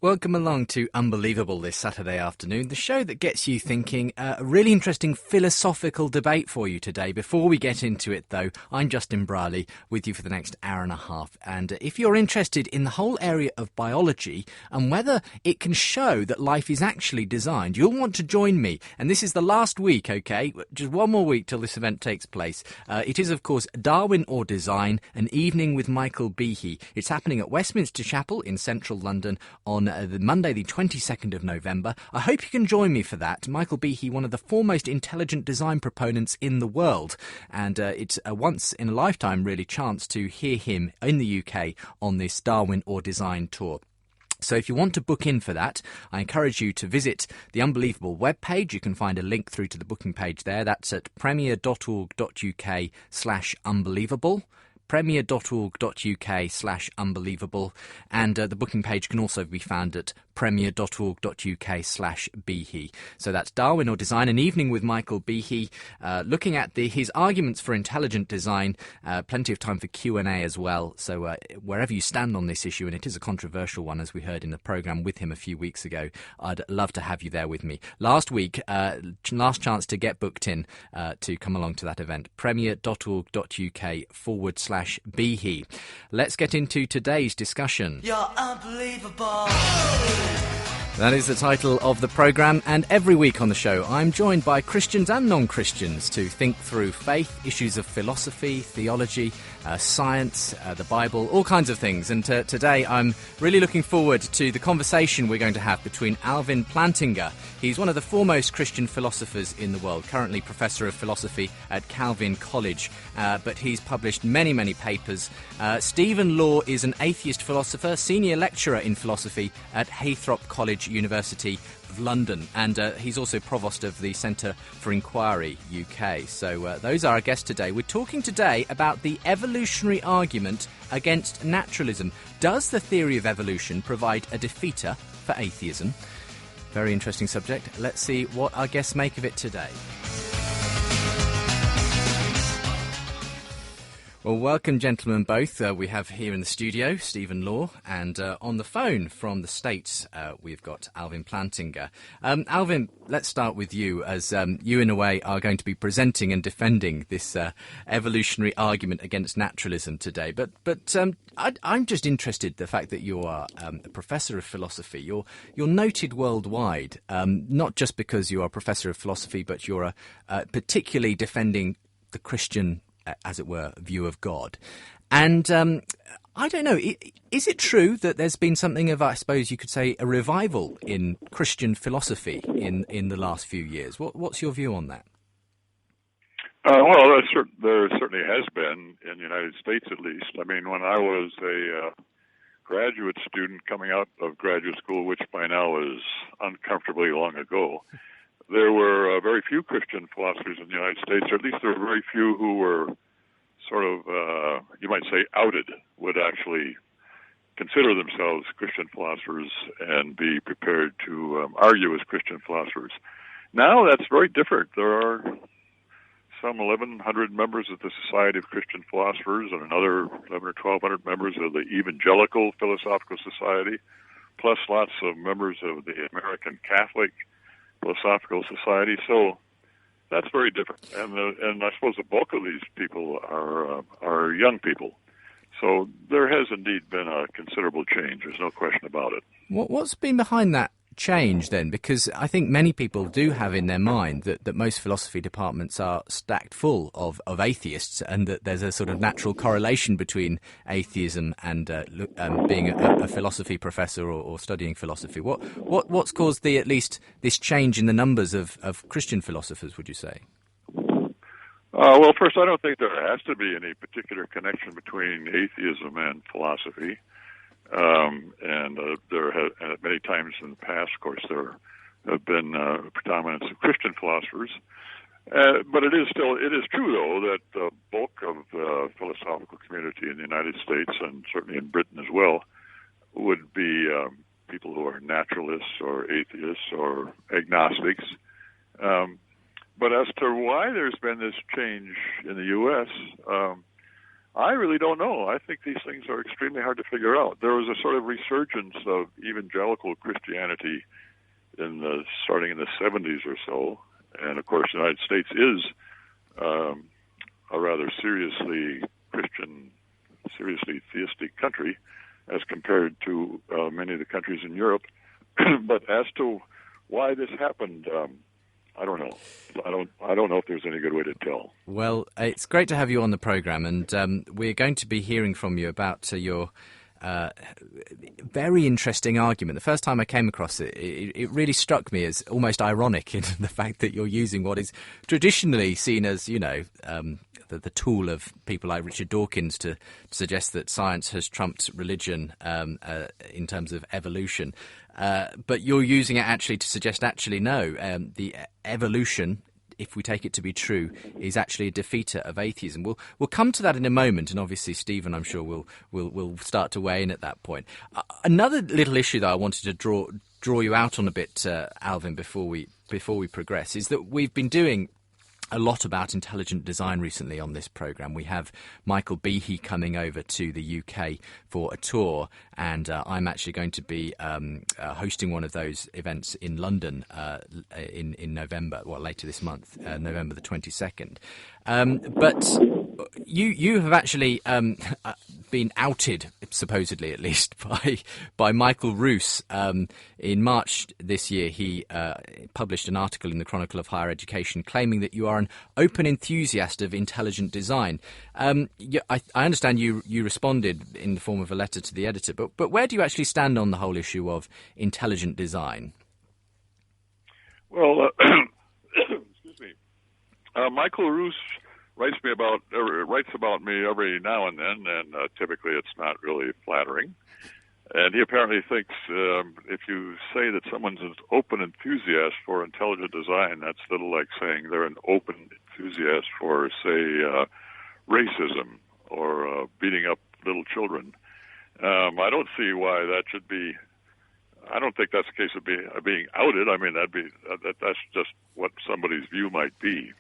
Welcome along to Unbelievable this Saturday afternoon, the show that gets you thinking. A really interesting philosophical debate for you today. Before we get into it, though, I'm Justin Brierley with you for the next hour and a half. And if you're interested in the whole area of biology and whether it can show that life is actually designed, you'll want to join me. And this is the last week, OK? Just one more week till this event takes place. It is, of course, Darwin or Design, an evening with Michael Behe. It's happening at Westminster Chapel in central London on the Monday, the 22nd of November. I hope you can join me for that. Michael Behe, one of the foremost intelligent design proponents in the world. And it's a once-in-a-lifetime, really, chance to hear him in the UK on this Darwin or Design tour. So if you want to book in for that, I encourage you to visit the Unbelievable webpage. You can find a link through to the booking page there. That's at premier.org.uk/unbelievable. premier.org.uk/unbelievable, and the booking page can also be found at premier.org.uk/Behe. So that's Darwin or Design, an evening with Michael Behe, looking at his arguments for intelligent design. Plenty of time for Q&A as well. So wherever you stand on this issue, and it is a controversial one, as we heard in the programme with him a few weeks ago, I'd love to have you there with me. Last week, last chance to get booked in to come along to that event. premier.org.uk/Behe. Let's get into today's discussion. You're unbelievable. That is the title of the programme, and every week on the show I'm joined by Christians and non-Christians to think through faith, issues of philosophy, theology, science, the Bible, all kinds of things. And today I'm really looking forward to the conversation we're going to have between Alvin Plantinga. He's one of the foremost Christian philosophers in the world, currently Professor of Philosophy at Calvin College, but he's published many papers. Stephen Law is an atheist philosopher, senior lecturer in philosophy at Haythrop College, University of London, and he's also provost of the Centre for Inquiry UK. So those are our guests today. We're talking today about the evolutionary argument against naturalism. Does the theory of evolution provide a defeater for atheism? Very interesting subject. Let's see what our guests make of it today. Well, welcome, gentlemen, both. We have here in the studio Stephen Law, and on the phone from the States, we've got Alvin Plantinga. Alvin, let's start with you, as you, in a way, are going to be presenting and defending this evolutionary argument against naturalism today. But I'm just interested, the fact that you are a professor of philosophy. You're noted worldwide, not just because you are a professor of philosophy, but you're particularly defending the Christian, as it were, view of God. And I don't know, is it true that there's been something of, I suppose you could say, a revival in Christian philosophy in the last few years? What's your view on that? Well, there certainly has been, in the United States at least. I mean, when I was a graduate student coming out of graduate school, which by now is uncomfortably long ago, there were very few Christian philosophers in the United States, or at least there were very few who were sort of, you might say, outed, would actually consider themselves Christian philosophers and be prepared to argue as Christian philosophers. Now that's very different. There are some 1,100 members of the Society of Christian Philosophers and another 11 or 1,200 members of the Evangelical Philosophical Society, plus lots of members of the American Catholic Philosophical Society. So that's very different, and I suppose the bulk of these people are young people. So there has indeed been a considerable change. There's no question about it. What's been behind that change then? Because I think many people do have in their mind that most philosophy departments are stacked full of atheists, and that there's a sort of natural correlation between atheism and being a philosophy professor or studying philosophy. What's caused at least this change in the numbers of Christian philosophers, would you say? Well, first, I don't think there has to be any particular connection between atheism and philosophy. There have many times in the past, of course, there have been predominance of Christian philosophers. But it is true, though, that the bulk of the philosophical community in the United States, and certainly in Britain as well, would be people who are naturalists or atheists or agnostics. But as to why there's been this change in the U.S., I really don't know. I think these things are extremely hard to figure out. There was a sort of resurgence of evangelical Christianity starting in the 70s or so, and of course the United States is a rather seriously Christian, seriously theistic country as compared to many of the countries in Europe. But as to why this happened, I don't know. I don't know if there's any good way to tell. Well, it's great to have you on the program, and we're going to be hearing from you about your very interesting argument. The first time I came across it, it really struck me as almost ironic in the fact that you're using what is traditionally seen as, the tool of people like Richard Dawkins to suggest that science has trumped religion in terms of evolution. But you're using it actually to suggest, no, the evolution, if we take it to be true, is actually a defeater of atheism. We'll come to that in a moment, and obviously Stephen, I'm sure, will start to weigh in at that point. Another little issue that I wanted to draw you out on a bit, Alvin, before we progress, is that we've been doing a lot about intelligent design recently on this programme. We have Michael Behe coming over to the UK for a tour, and I'm actually going to be hosting one of those events in London in November, later this month, November the 22nd. But you have actually been outed, supposedly at least, by Michael Roos. In March this year, he published an article in the Chronicle of Higher Education claiming that you are an open enthusiast of intelligent design. I understand you responded in the form of a letter to the editor, but where do you actually stand on the whole issue of intelligent design? Well, excuse me. Michael Roos writes about me every now and then, and typically it's not really flattering. And he apparently thinks if you say that someone's an open enthusiast for intelligent design, that's a little like saying they're an open enthusiast for, say, racism or beating up little children. I don't see why that should be. I don't think that's the case of being outed. I mean, that's just what somebody's view might be.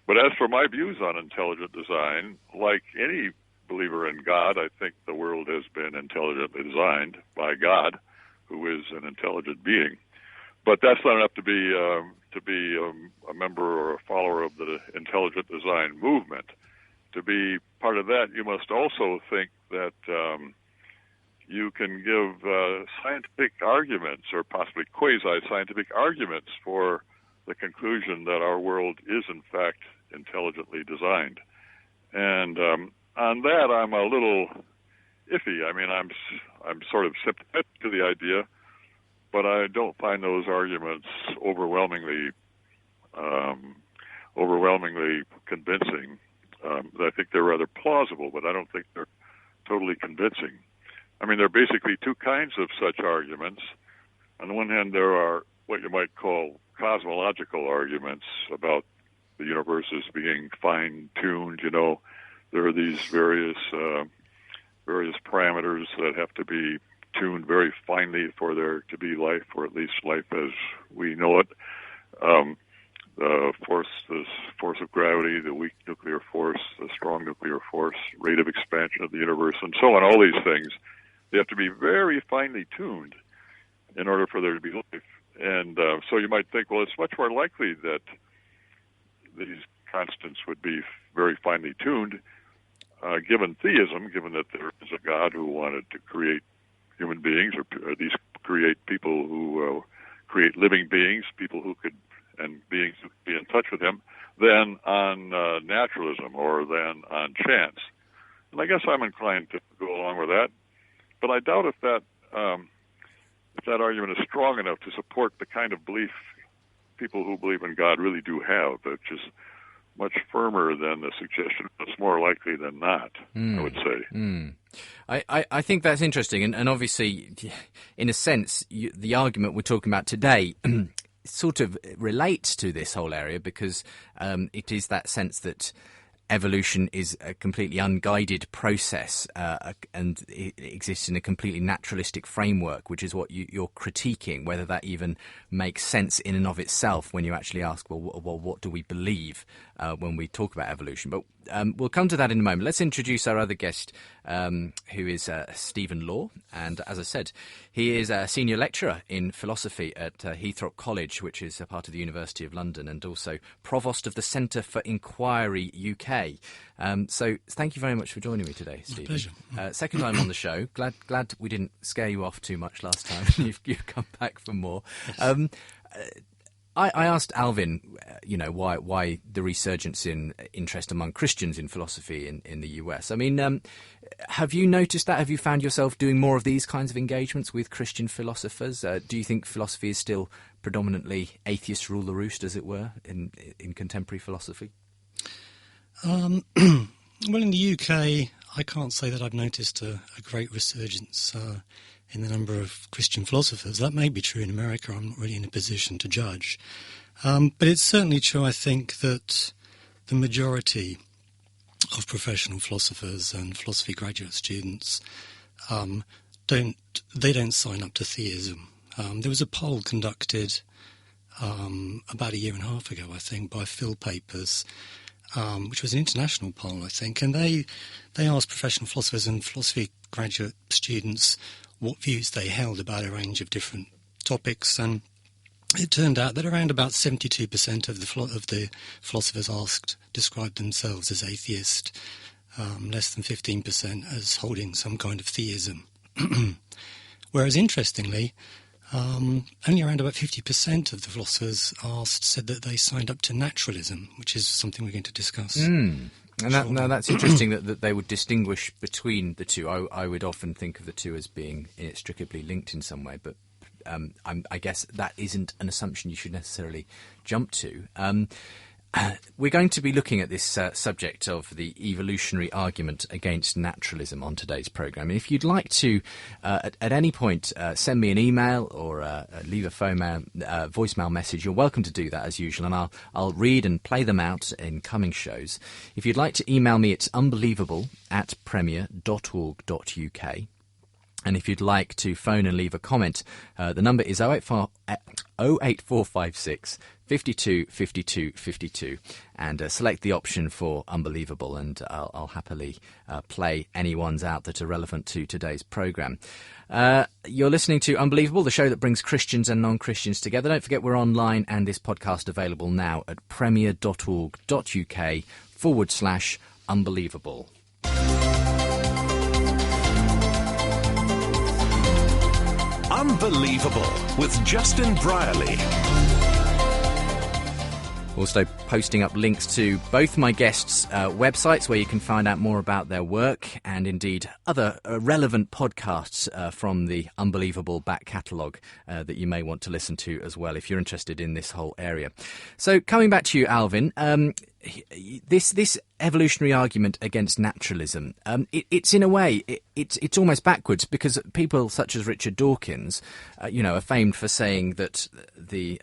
But as for my views on intelligent design, like any believer in God, I think the world has been intelligently designed by God, who is an intelligent being. But that's not enough to be a member or a follower of the intelligent design movement. To be part of that, you must also think that you can give scientific arguments, or possibly quasi-scientific arguments, for the conclusion that our world is, in fact, intelligently designed. And on that, I'm a little iffy. I mean, I'm sort of sympathetic to the idea, but I don't find those arguments overwhelmingly convincing. I think they're rather plausible, but I don't think they're totally convincing. I mean, there are basically two kinds of such arguments. On the one hand, there are what you might call cosmological arguments about the universe as being fine-tuned. There are these various parameters that have to be tuned very finely for there to be life, or at least life as we know it. The force of gravity, the weak nuclear force, the strong nuclear force, rate of expansion of the universe, and so on. All these things, they have to be very finely tuned in order for there to be life. And so you might think, well, it's much more likely that these constants would be very finely tuned, given theism, given that there is a God who wanted to create human beings, or at least create people who create living beings, people who could, and beings who could be in touch with him, than on naturalism or than on chance. And I guess I'm inclined to go along with that, but I doubt if that argument is strong enough to support the kind of belief people who believe in God really do have, which is much firmer than the suggestion it's more likely than not, I would say. I think that's interesting, and obviously, in a sense, the argument we're talking about today sort of relates to this whole area, because it is that sense that evolution is a completely unguided process and it exists in a completely naturalistic framework, which is what you're critiquing, whether that even makes sense in and of itself when you actually ask, well, what do we believe when we talk about evolution? But we'll come to that in a moment. Let's introduce our other guest, who is Stephen Law. And as I said, he is a senior lecturer in philosophy at Heathrow College, which is a part of the University of London, and also provost of the Centre for Inquiry UK. So thank you very much for joining me today, Stephen. Pleasure. Second time on the show. Glad we didn't scare you off too much last time. You've come back for more. Yes. I asked Alvin, why the resurgence in interest among Christians in philosophy in the US. I mean, have you noticed that? Have you found yourself doing more of these kinds of engagements with Christian philosophers? Do you think philosophy is still predominantly atheists rule the roost, as it were, in contemporary philosophy? Well, in the UK, I can't say that I've noticed a great resurgence in the number of Christian philosophers. That may be true in America. I'm not really in a position to judge. But it's certainly true, I think, that the majority of professional philosophers and philosophy graduate students don't sign up to theism. There was a poll conducted about a year and a half ago, I think, by Phil Papers, which was an international poll, I think, and they asked professional philosophers and philosophy graduate students what views they held about a range of different topics, and it turned out that around about 72% of the philosophers asked described themselves as atheist, less than 15% as holding some kind of theism. Whereas, interestingly, only around about 50% of the philosophers asked said that they signed up to naturalism, which is something we're going to discuss. And that's interesting that they would distinguish between the two. I would often think of the two as being inextricably linked in some way, but I guess that isn't an assumption you should necessarily jump to. We're going to be looking at this subject of the evolutionary argument against naturalism on today's programme. If you'd like to, at any point, send me an email or leave a voicemail message, you're welcome to do that as usual, and I'll read and play them out in coming shows. If you'd like to email me, it's unbelievable@premier.org.uk. And if you'd like to phone and leave a comment, the number is 08456 52 52 52, and select the option for Unbelievable, and I'll happily play any ones out that are relevant to today's programme. You're listening to Unbelievable, the show that brings Christians and non-Christians together. Don't forget we're online, and this podcast available now at premier.org.uk/unbelievable. Unbelievable with Justin Brierley. Also posting up links to both my guests' websites where you can find out more about their work, and indeed other relevant podcasts from the Unbelievable back catalogue that you may want to listen to as well if you're interested in this whole area. So coming back to you, Alvin, this evolutionary argument against naturalism, it's in a way, it's almost backwards, because people such as Richard Dawkins, are famed for saying that the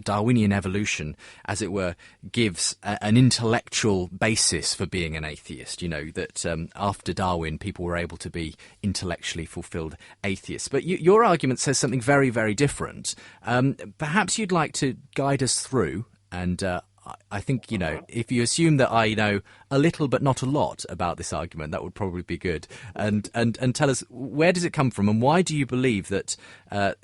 Darwinian evolution, as it were, gives an intellectual basis for being an atheist, that after Darwin, people were able to be intellectually fulfilled atheists. But your argument says something very, very different. Perhaps you'd like to guide us through, and I think, if you assume that I know a little but not a lot about this argument, that would probably be good. And tell us, where does it come from, and why do you believe that that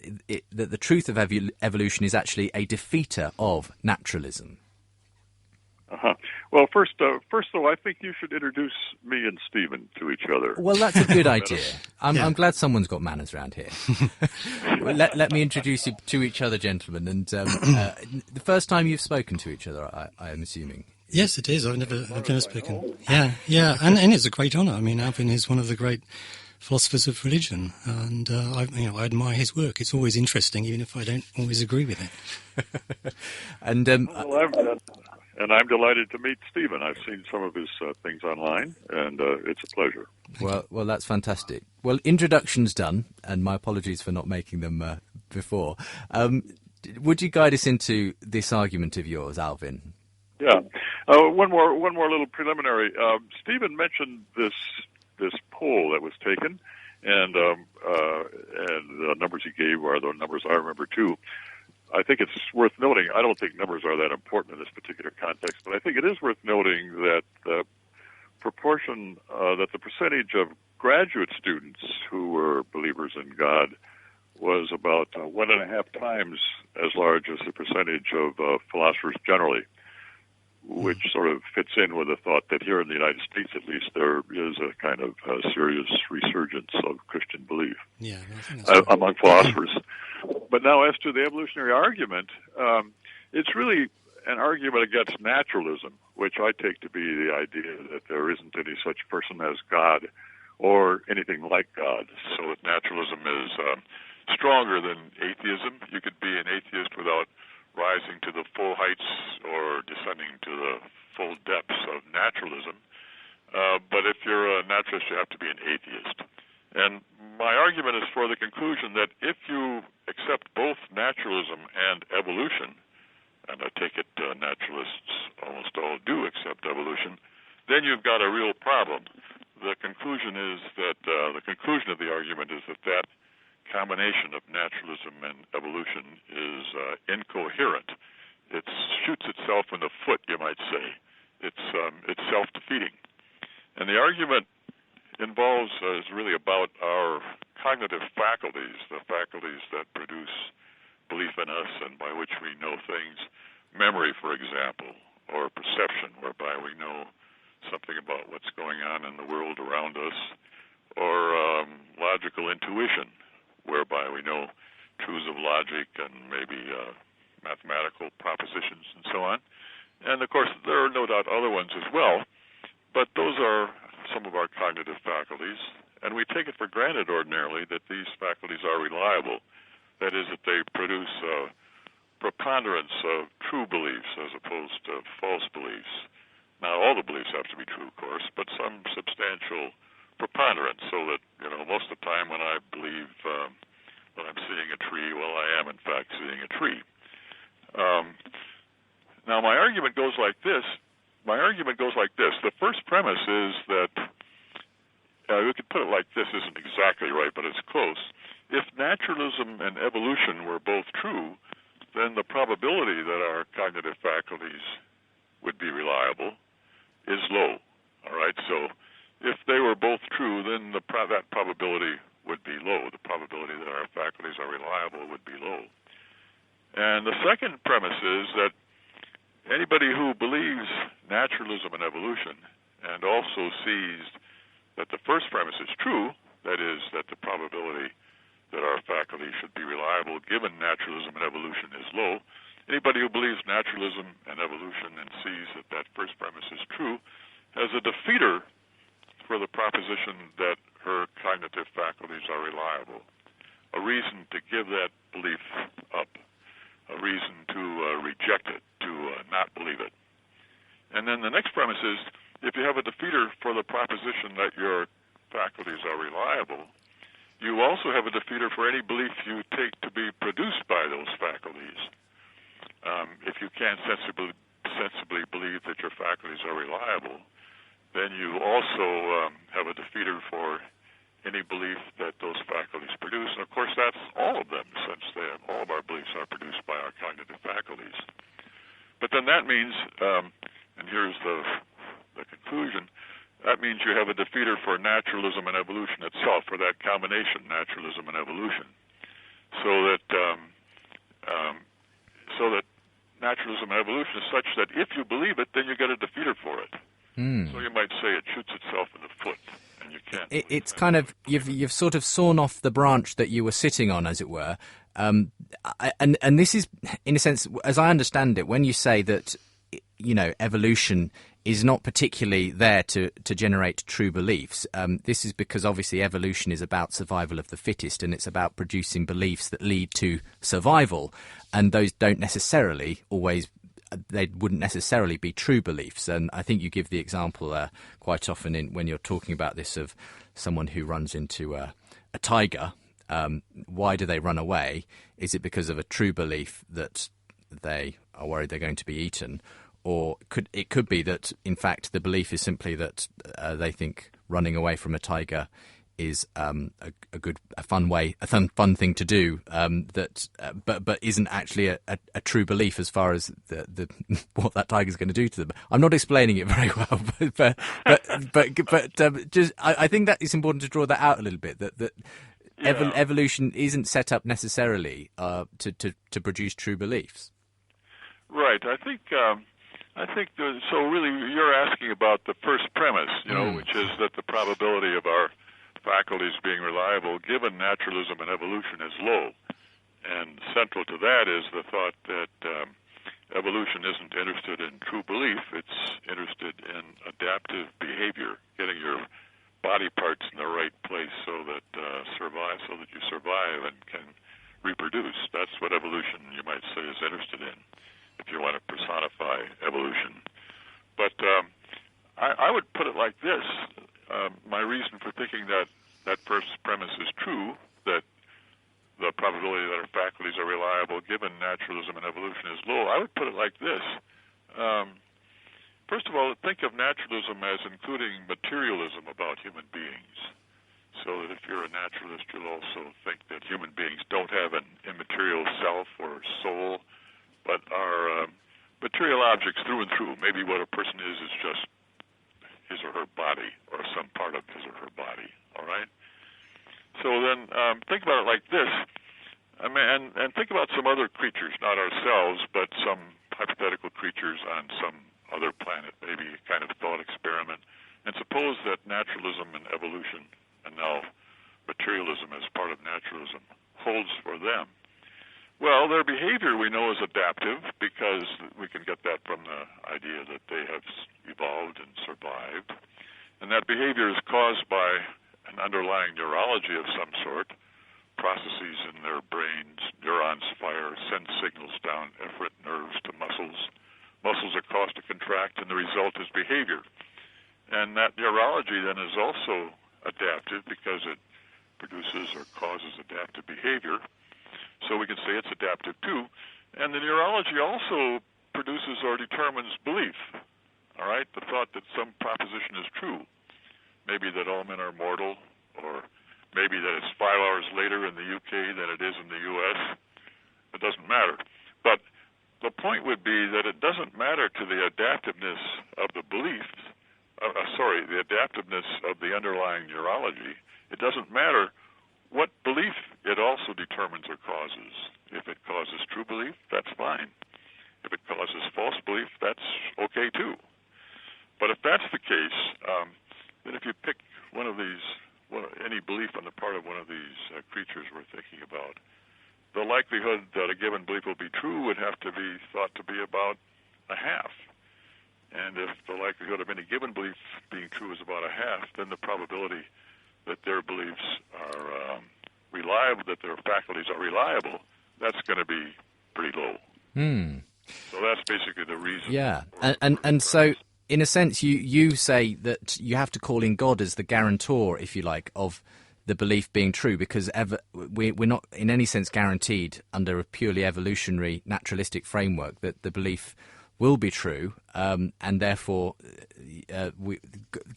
the truth of evolution is actually a defeater of naturalism? Well, first though, I think you should introduce me and Stephen to each other. Well, that's a good idea. I'm glad someone's got manners around here. let me introduce you to each other, gentlemen. And the first time you've spoken to each other, I am assuming. Yes, it is. I've never spoken. Yeah, and it's a great honour. I mean, Alvin is one of the great philosophers of religion, and I admire his work. It's always interesting, even if I don't always agree with it. And I'm delighted to meet Stephen. I've seen some of his things online, and it's a pleasure. Well, that's fantastic. Well, introductions done, and my apologies for not making them before. Would you guide us into this argument of yours, Alvin? Yeah. One more little preliminary. Stephen mentioned this poll that was taken, and the numbers he gave are the numbers I remember too. I think it's worth noting. I don't think numbers are that important in this particular context, but I think it is worth noting that the proportion, that the percentage of graduate students who were believers in God was about 1.5 times as large as the percentage of philosophers generally, which sort of fits in with the thought that here in the United States, at least, there is a kind of serious resurgence of Christian belief among philosophers. But now, as to the evolutionary argument, it's really an argument against naturalism, which I take to be the idea that there isn't any such person as God or anything like God. So that naturalism is stronger than atheism. You could be an atheist without rising to the full heights or descending to the full depths of naturalism. But if you're a naturalist, you have to be an atheist. And my argument is for the conclusion that if you accept both naturalism and evolution, and I take it naturalists almost all do accept evolution, then you've got a real problem. The conclusion is that the conclusion of the argument is that combination of naturalism and evolution is incoherent. It shoots itself in the foot, you might say. It's self-defeating. And the argument is really about our cognitive faculties, the faculties that produce belief in us and by which we know things. Memory, for example, or perception, whereby we know something about what's going on in the world around us, or logical intuition, whereby we know truths of logic and maybe mathematical propositions and so on. And, of course, there are no doubt other ones as well, but those are some of our cognitive faculties, and we take it for granted ordinarily that these faculties are reliable. That is, that they produce a preponderance of true beliefs as opposed to false beliefs. Now, all the beliefs have to be true, of course, but some substantial preponderance, so that, most of the time when I believe that I'm seeing a tree, well, I am, in fact, seeing a tree. Now, my argument goes like this. The first premise is that, we could put it like this, isn't exactly right, but it's close. If naturalism and evolution were both true, then the probability that our cognitive faculties would be reliable is low. All right, so if they were both true, then that probability would be low. The probability that our faculties are reliable would be low. And the second premise is that anybody who believes naturalism and evolution and also sees that the first premise is true, that is, that the probability that our faculty should be reliable given naturalism and evolution is low, anybody who believes naturalism and evolution and sees that that first premise is true has a defeater for the proposition that her cognitive faculties are reliable, a reason to give that belief up, a reason to reject it, to not believe it. And then the next premise is, if you have a defeater for the proposition that your faculties are reliable, you also have a defeater for any belief you take to be produced by those faculties. If you can't sensibly believe that your faculties are reliable, then you also have a defeater for any belief that those faculties produce. And, of course, that's all of them, since all of our beliefs are produced by our cognitive faculties. But then that means, and here's the conclusion, that means you have a defeater for naturalism and evolution itself, for that combination, naturalism and evolution. So that naturalism and evolution is such that if you believe it, then you get a defeater for it. So you might say it shoots itself in the foot, and you can't. It's kind of, you've sort of sawn off the branch that you were sitting on, as it were. And this is, in a sense, as I understand it, when you say that, evolution is not particularly there to generate true beliefs. This is because obviously evolution is about survival of the fittest, and it's about producing beliefs that lead to survival, and those don't necessarily always. They wouldn't necessarily be true beliefs, and I think you give the example quite often when you're talking about this of someone who runs into a tiger. Why do they run away? Is it because of a true belief that they are worried they're going to be eaten? or it could be that, in fact, the belief is simply that they think running away from a tiger is a fun thing to do, but isn't actually a true belief as far as the what that tiger's going to do to them. I'm not explaining it very well, but just I think that it's important to draw that out a little bit. That evolution isn't set up necessarily to produce true beliefs. Right. I think so. Really, you're asking about the first premise, which is that the probability of our faculties being reliable, given naturalism and evolution, is low. And central to that is the thought that evolution isn't interested in true belief; it's interested in adaptive behavior, getting your body parts in the right place so that you survive and can reproduce. That's what evolution, you might say, is interested in, if you want to personify evolution. But I would put it like this. My reason for thinking that first premise is true, that the probability that our faculties are reliable given naturalism and evolution is low, I would put it like this. First of all, think of naturalism as including materialism about human beings. So that if you're a naturalist, you'll also think that human beings don't have an immaterial self or soul, but are material objects through and through. Maybe what a person is just his or her body, or some part of his or her body. All right. So then, think about it like this. And think about some other creatures, not ourselves, but some hypothetical creatures on some other planet, maybe a kind of thought experiment. And suppose that naturalism and evolution, and now materialism as part of naturalism, holds for them. Well, their behavior we know is adaptive, because we can get that from the idea that they have evolved and survived. And that behavior is caused by an underlying neurology of some sort. Processes in their brains, neurons fire, send signals down efferent nerves to muscles. Muscles are caused to contract, and the result is behavior. And that neurology then is also adaptive because it produces or causes adaptive behavior. So we can say it's adaptive too. And the neurology also produces or determines belief. All right? The thought that some proposition is true. Maybe that all men are mortal, or maybe that it's 5 hours later in the UK than it is in the US. It doesn't matter. But the point would be that it doesn't matter to the adaptiveness of the beliefs, the adaptiveness of the underlying neurology. It doesn't matter what belief it also determines or causes. If it causes true belief, that's fine. If it causes false belief, that's okay too. But if that's the case, then if you pick one of these, any belief on the part of one of these creatures we're thinking about, the likelihood that a given belief will be true would have to be thought to be about a half. And if the likelihood of any given belief being true is about a half, then the probability that their beliefs are reliable, that their faculties are reliable, that's going to be pretty low. So that's basically the reason. Yeah, and so in a sense, you say that you have to call in God as the guarantor, if you like, of the belief being true, because we're not in any sense guaranteed under a purely evolutionary, naturalistic framework that the belief will be true, and therefore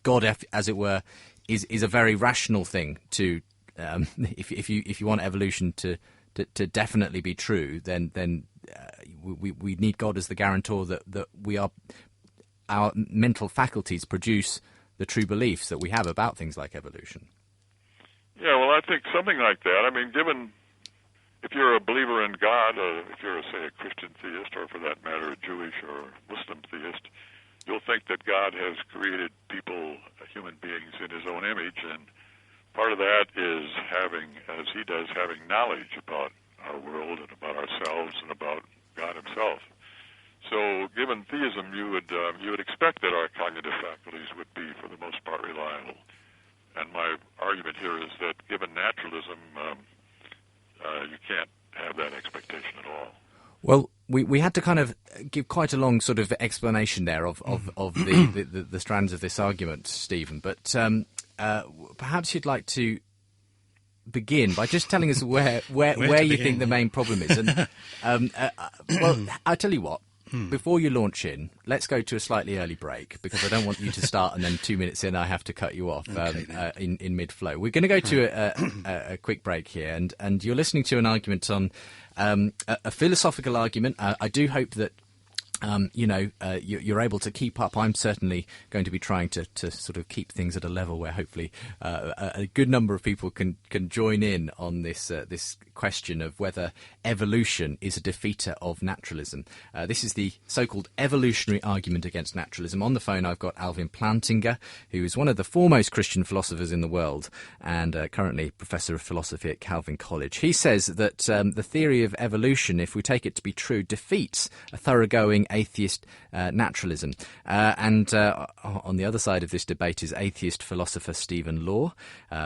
God, as it were, is a very rational thing to. If you want evolution to definitely be true, then we need God as the guarantor that our mental faculties produce the true beliefs that we have about things like evolution. Yeah, well, I think something like that. I mean, if you're a believer in God, if you're, say, a Christian theist, or for that matter, a Jewish or Muslim theist, you'll think that God has created people, human beings, in his own image, and part of that is having knowledge about our world and about ourselves and about God himself. So, given theism, you would expect that our cognitive faculties would be, for the most part, reliable. And my argument here is that, given naturalism, you can't have that expectation at all. Well, we had to kind of give quite a long sort of explanation there of the strands of this argument, Stephen. But perhaps you'd like to begin by just telling us where you think the main problem is. And well, I tell you what. before you launch in, let's go to a slightly early break, because I don't want you to start and then 2 minutes in I have to cut you off in mid-flow. We're going to go to a quick break here, and you're listening to an argument on a philosophical argument. I do hope that you're able to keep up. I'm certainly going to be trying to sort of keep things at a level where hopefully a good number of people can join in on this question of whether evolution is a defeater of naturalism. This is the so-called evolutionary argument against naturalism. On the phone, I've got Alvin Plantinga, who is one of the foremost Christian philosophers in the world and currently professor of philosophy at Calvin College. He says that the theory of evolution, if we take it to be true, defeats a thoroughgoing atheist naturalism. And on the other side of this debate is atheist philosopher Stephen Law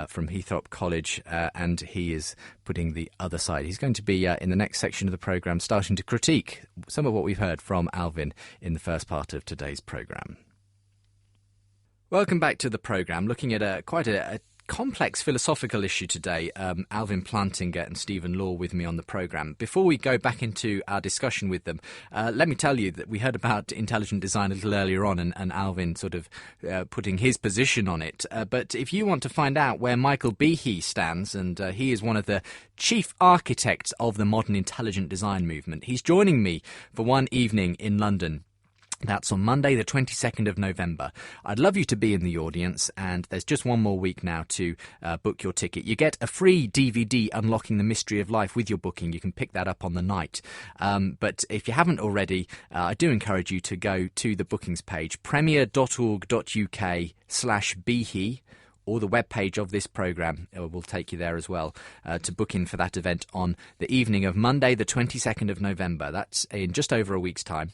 from Heathrow College, and he is putting the other side. He's going to be in the next section of the programme starting to critique some of what we've heard from Alvin in the first part of today's programme. Welcome back to the programme, looking at quite a complex philosophical issue today. Alvin Plantinga and Stephen Law with me on the programme. Before we go back into our discussion with them, let me tell you that we heard about intelligent design a little earlier on, and Alvin sort of putting his position on it. But if you want to find out where Michael Behe stands, and he is one of the chief architects of the modern intelligent design movement, he's joining me for one evening in London. That's on Monday, the 22nd of November. I'd love you to be in the audience, and there's just one more week now to book your ticket. You get a free DVD, Unlocking the Mystery of Life, with your booking. You can pick that up on the night. But if you haven't already, I do encourage you to go to the bookings page, premier.org.uk/Behe, or the webpage of this programme will take you there as well, to book in for that event on the evening of Monday, the 22nd of November. That's in just over a week's time.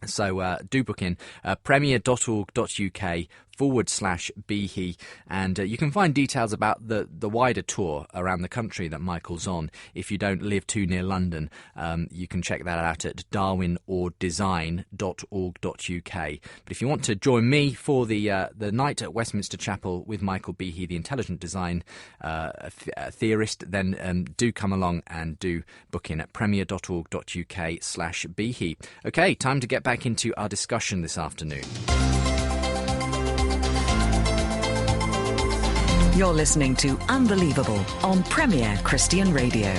So do book in, premier.org.uk/Behe, and you can find details about the wider tour around the country that Michael's on. If you don't live too near London, you can check that out at darwinorddesign.org.uk. But if you want to join me for the night at Westminster Chapel with Michael Behe, the intelligent design theorist, then do come along and do book in at premier.org.uk/Behe. Okay, time to get back into our discussion this afternoon. You're listening to Unbelievable on Premier Christian Radio.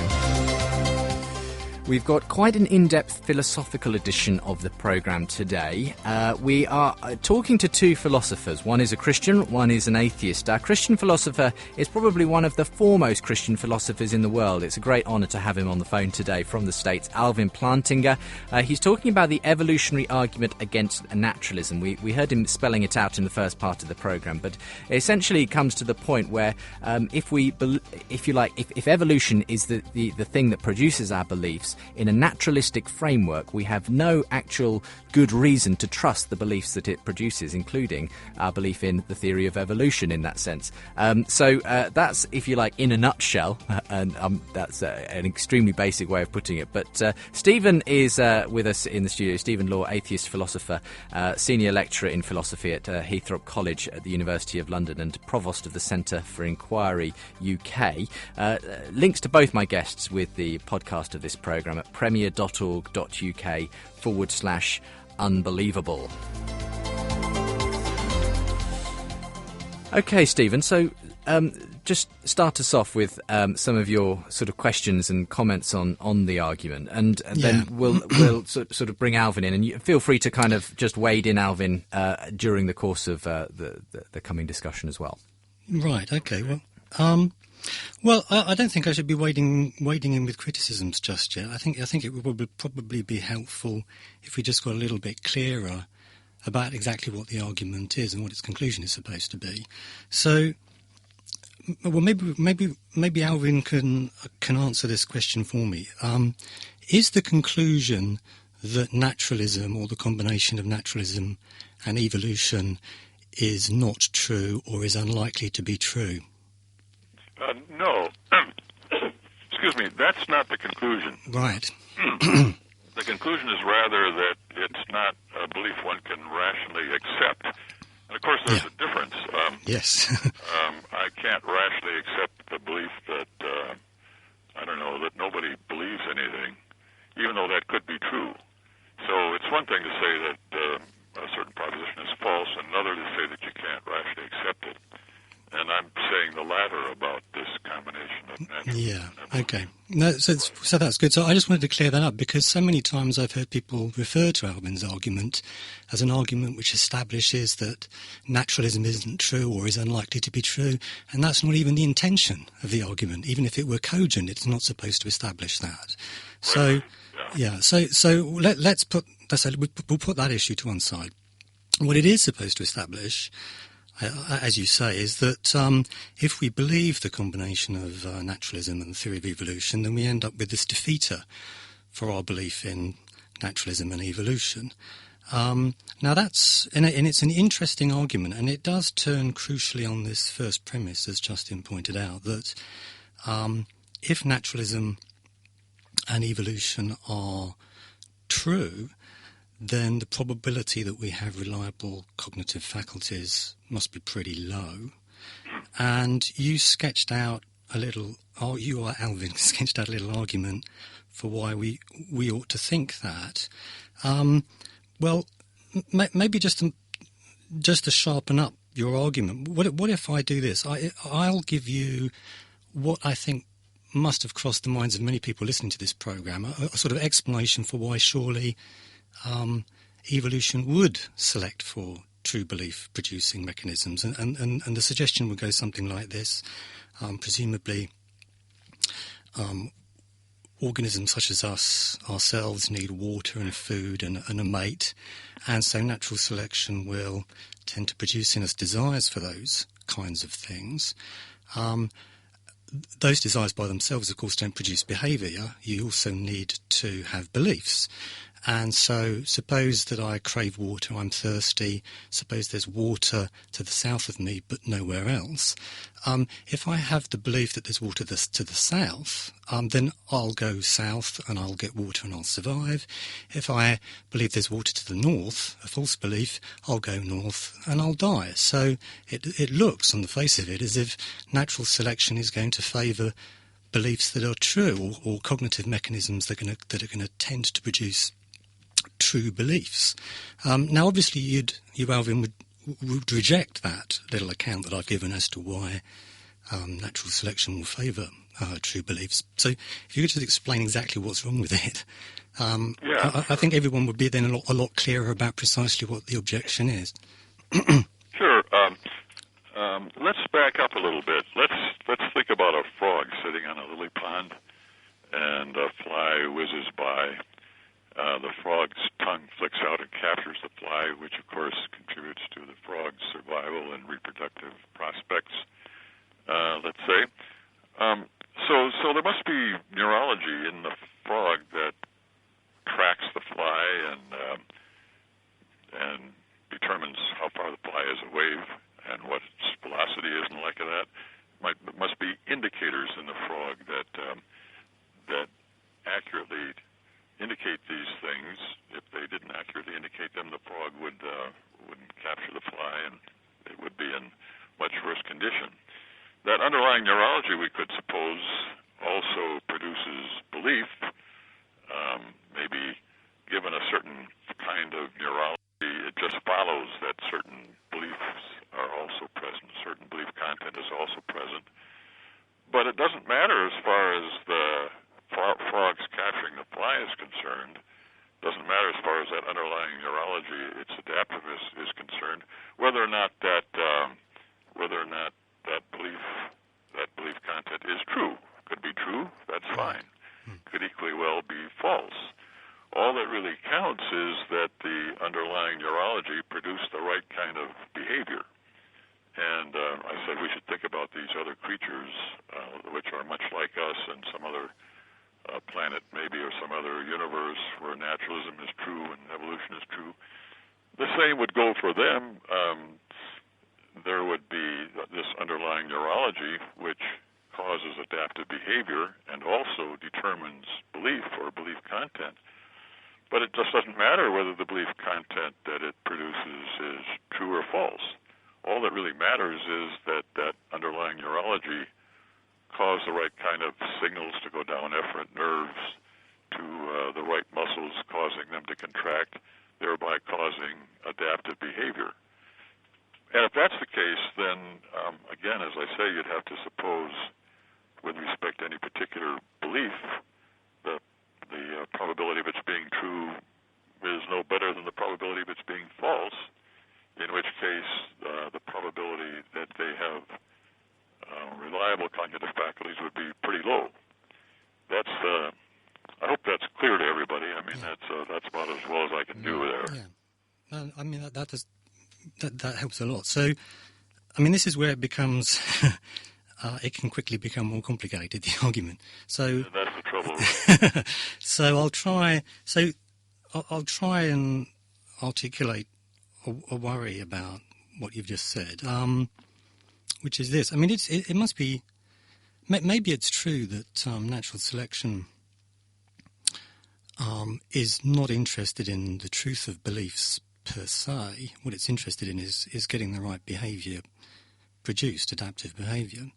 We've got quite an in-depth philosophical edition of the programme today. We are talking to two philosophers. One is a Christian, one is an atheist. Our Christian philosopher is probably one of the foremost Christian philosophers in the world. It's a great honour to have him on the phone today from the States, Alvin Plantinga. He's talking about the evolutionary argument against naturalism. We heard him spelling it out in the first part of the programme, but it essentially comes to the point where if evolution is the thing that produces our beliefs, in a naturalistic framework, we have no actual good reason to trust the beliefs that it produces, including our belief in the theory of evolution in that sense. So that's, if you like, in a nutshell, and that's an extremely basic way of putting it. But Stephen is with us in the studio. Stephen Law, atheist philosopher, senior lecturer in philosophy at Heathrow College at the University of London and provost of the Centre for Inquiry UK. Links to both my guests with the podcast of this programme at premier.org.uk/unbelievable. Okay, Stephen, so just start us off with some of your sort of questions and comments on the argument, and then we'll sort of bring Alvin in, and you feel free to kind of just wade in, Alvin, during the course of the coming discussion as well. Right, okay, well, I don't think I should be wading in with criticisms just yet. I think it would probably be helpful if we just got a little bit clearer about exactly what the argument is and what its conclusion is supposed to be. So, well, maybe Alvin can answer this question for me. Is the conclusion that naturalism, or the combination of naturalism and evolution, is not true or is unlikely to be true? No. Excuse me, that's not the conclusion. Right. The conclusion is rather that it's not a belief one can rationally accept. And of course, there's a difference. Yes. I can't rationally accept the belief that, that nobody believes anything, even though that could be true. So it's thing to say that a certain proposition is false, and another to say that you can't rationally accept it. And I'm saying the latter about this combination of natural. Yeah. Okay. No, so that's good. So I just wanted to clear that up, because so many times I've heard people refer to Alvin's argument as an argument which establishes that naturalism isn't true or is unlikely to be true, and that's not even the intention of the argument. Even if it were cogent, it's not supposed to establish that. So, Right. yeah. So we'll put that issue to one side. What it is supposed to establish, as you say, is that if we believe the combination of naturalism and the theory of evolution, then we end up with this defeater for our belief in naturalism and evolution. Now that's, and it's an interesting argument, and it does turn crucially on this first premise, as Justin pointed out, that if naturalism and evolution are true, then the probability that we have reliable cognitive faculties must be pretty low. And you sketched out a little, you or Alvin sketched out a little argument for why we ought to think that. Well, maybe just to sharpen up your argument, what if I do this? I'll give you what I think must have crossed the minds of many people listening to this program, a sort of explanation for why surely evolution would select for true belief producing mechanisms, and the suggestion would go something like this. Presumably organisms such as us ourselves need water and food and a mate, and so natural selection will tend to produce in us desires for those kinds of things. Those desires by themselves, of course, don't produce behaviour. You also need to have beliefs. And so suppose that I crave water, I'm thirsty, suppose there's water to the south of me but nowhere else. If I have the belief that there's water to the south, then I'll go south and I'll get water and I'll survive. If I believe there's water to the north, a false belief, I'll go north and I'll die. So it looks on the face of it as if natural selection is going to favour beliefs that are true, or cognitive mechanisms that are going to tend to produce true beliefs. Now, obviously, you, Alvin, would reject that little account that I've given as to why natural selection will favour true beliefs. So, if you could just explain exactly what's wrong with it, I think everyone would be then a lot clearer about precisely what the objection is. Sure. Let's back up a little bit. Let's think about a frog sitting on a lily pond, and a fly whizzes by. The frog's tongue flicks out and captures the fly, which of course contributes to the frog's survival and reproductive prospects, let's say. So there must be neurology in the frog that tracks the fly and determines how far the fly is away and what its velocity is and like that. There must be indicators in the frog that accurately indicate these things. If they didn't accurately indicate them, the frog wouldn't capture the fly, and it would be in much worse condition. That underlying neurology, we could suppose, also produces belief. Maybe given a certain kind of neurology, it just follows that certain beliefs are also present, certain belief content is also present. But it doesn't matter as far as the frogs capturing the fly is concerned. Doesn't matter as far as that underlying neurology, its adaptiveness is concerned. Whether or not that belief content is true, could be true. That's fine. Could equally well be false. All that really counts is that the underlying neurology produced the right kind of behavior. And I said we should think about these other creatures, which are much like us and some other planet maybe, or some other universe where naturalism is true and evolution is true. The same would go for them. There would be this underlying neurology which causes adaptive behavior and also determines belief or belief content. But it just doesn't matter whether the belief content that it produces is true or false. All that really matters is that underlying neurology cause the right kind of signals to go down efferent nerves to the right muscles, causing them to contract, thereby causing adaptive behavior. And if that's the case, then, again, as I say, you'd have to suppose, with respect to any particular belief, the probability of its being true is no better than the probability of its being false, in which case the probability that they have reliable cognitive faculties would be pretty low. That's I hope that's clear to everybody. I mean, that's about as well as I can do there. Yeah, I mean that helps a lot. So, I mean, this is where it becomes it can quickly become more complicated, the argument. So and that's the trouble. So I'll try and articulate a worry about what you've just said, which is this. I mean, it must be. Maybe it's true that natural selection is not interested in the truth of beliefs per se. What it's interested in is getting the right behaviour produced, adaptive behaviour.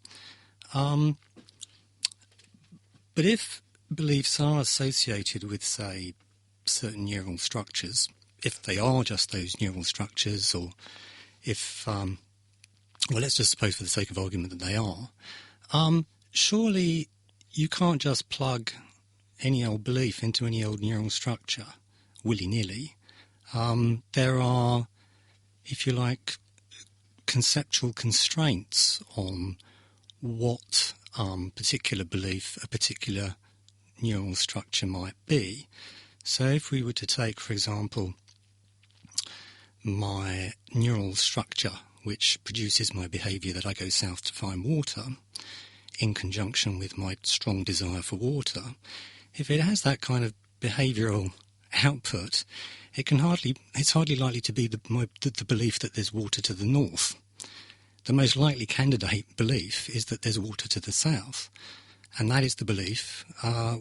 But if beliefs are associated with, say, certain neural structures, if they are just those neural structures, or if, well, let's just suppose for the sake of argument that they are, surely you can't just plug any old belief into any old neural structure willy-nilly. There are, if you like, conceptual constraints on what particular belief, a particular neural structure might be. So if we were to take, for example, my neural structure, which produces my behaviour that I go south to find water, in conjunction with my strong desire for water, if it has that kind of behavioural output, it's hardly likely to be the belief that there's water to the north. The most likely candidate belief is that there's water to the south, and that is the belief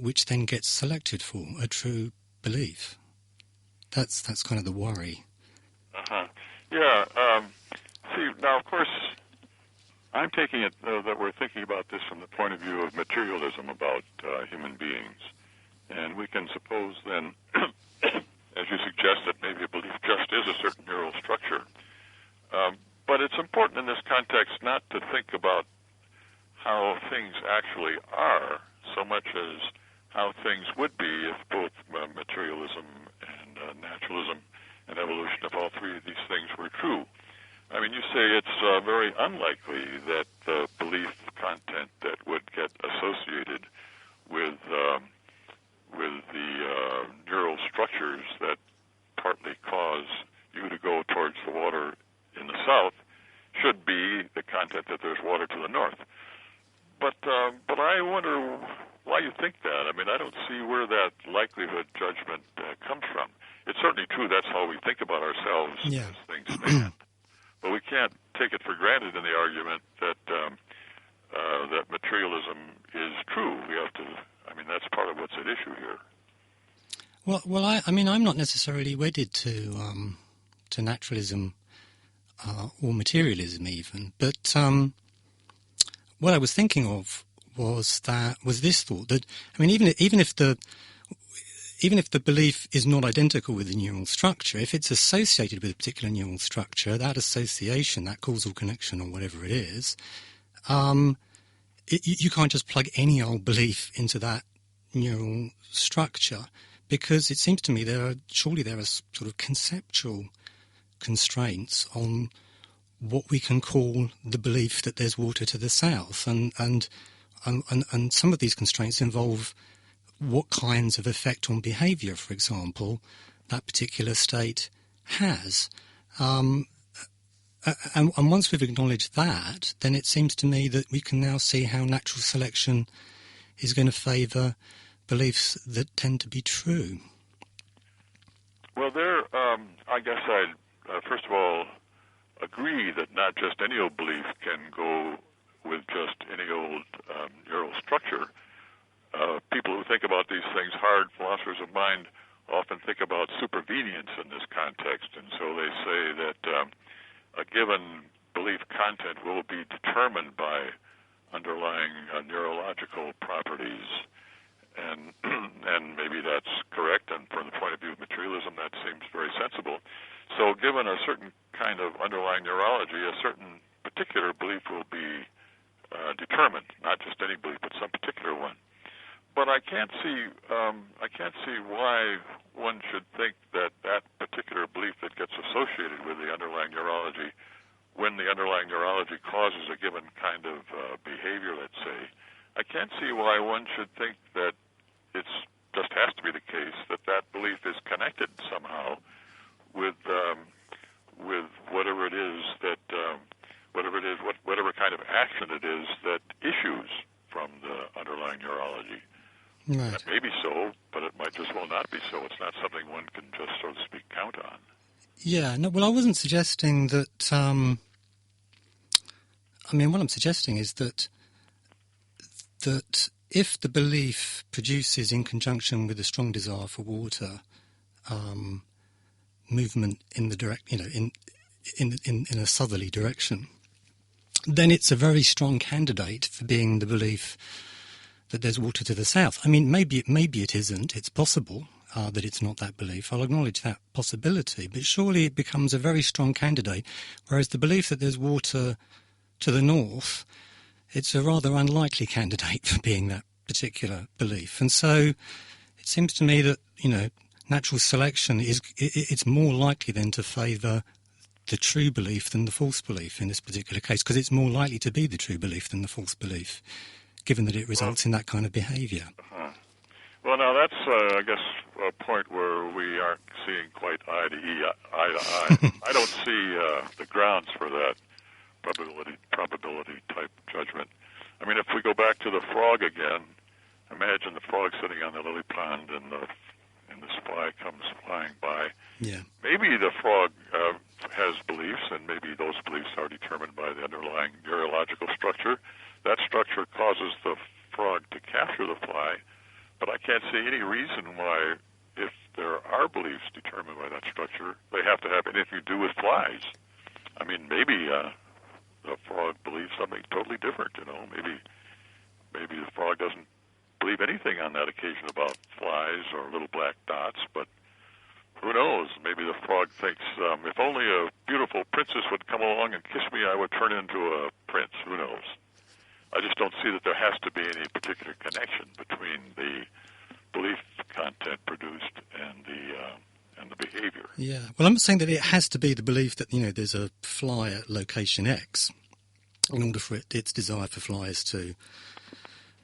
which then gets selected for a true belief. That's kind of the worry. Yeah. See, now, of course, I'm taking it that we're thinking about this from the point of view of materialism about human beings. And we can suppose then, as you suggest, that maybe a belief just is a certain neural structure. But it's important in this context not to think about how things actually are so much as how things would be if both materialism and naturalism and evolution, if all three of these things were true. I mean, you say it's very unlikely that the belief content that would get associated with the neural structures that partly cause you to go towards the water in the south should be the content that there's water to the north. But I wonder why you think that. I mean, I don't see where that likelihood judgment comes from. It's certainly true that's how we think about ourselves as things stand. But we can't take it for granted in the argument that that materialism is true. We have to. I mean, that's part of what's at issue here. Well, I mean, I'm not necessarily wedded to naturalism or materialism even, but what I was thinking of was this thought that, I mean, even if the belief is not identical with the neural structure, if it's associated with a particular neural structure, that association, that causal connection or whatever it is, you can't just plug any old belief into that neural structure, because it seems to me there are sort of conceptual constraints on what we can call the belief that there's water to the south, and some of these constraints involve what kinds of effect on behaviour, for example, that particular state has. And once we've acknowledged that, then it seems to me that we can now see how natural selection is going to favour beliefs that tend to be true. Well, I guess I'd, first of all, agree that not just any old belief can go with just any old neural structure. People who think about these things hard, philosophers of mind, often think about supervenience in this context, and so they say that a given belief content will be determined by underlying neurological properties, and and maybe that's correct, and from the point of view of materialism, that seems very sensible. So given a certain kind of underlying neurology, a certain particular belief will be determined, not just any belief, but some particular one. But I can't see why one should think that that particular belief that gets associated with the underlying neurology, when the underlying neurology causes a given kind of behavior, let's say, I can't see why one should think that it's just has to be the case that that belief is connected somehow with whatever it is that whatever kind of action it is that issues from the underlying neurology. Right. That may be so, but it might just well not be so. It's not something one can just, so to speak, count on. Yeah, no, well, I wasn't suggesting that. What I'm suggesting is that if the belief produces, in conjunction with a strong desire for water, movement in the in a southerly direction, then it's a very strong candidate for being the belief that there's water to the south. I mean, maybe it isn't. It's possible that it's not that belief. I'll acknowledge that possibility, but surely it becomes a very strong candidate. Whereas the belief that there's water to the north, it's a rather unlikely candidate for being that particular belief. And so it seems to me that, natural selection it's more likely then to favour the true belief than the false belief in this particular case, because it's more likely to be the true belief than the false belief, given that it results in that kind of behaviour. Uh-huh. Well, now that's, I guess, a point where we aren't seeing quite eye to eye. I don't see the grounds for that probability type judgment. I mean, if we go back to the frog again, imagine the frog sitting on the lily pond and this fly comes flying by. Yeah. Maybe the frog has beliefs, and maybe those beliefs are determined by the underlying neurological structure. That structure causes the frog to capture the fly, but I can't see any reason why, if there are beliefs determined by that structure, they have to have anything to do with flies. I mean, maybe the frog believes something totally different, Maybe the frog doesn't believe anything on that occasion about flies or little black dots, but who knows? Maybe the frog thinks, if only a beautiful princess would come along and kiss me, I would turn into a prince. Who knows? I just don't see that there has to be any particular connection between the belief content produced and the behavior. Yeah. Well, I'm not saying that it has to be the belief that, there's a fly at location X in order for its desire for flies to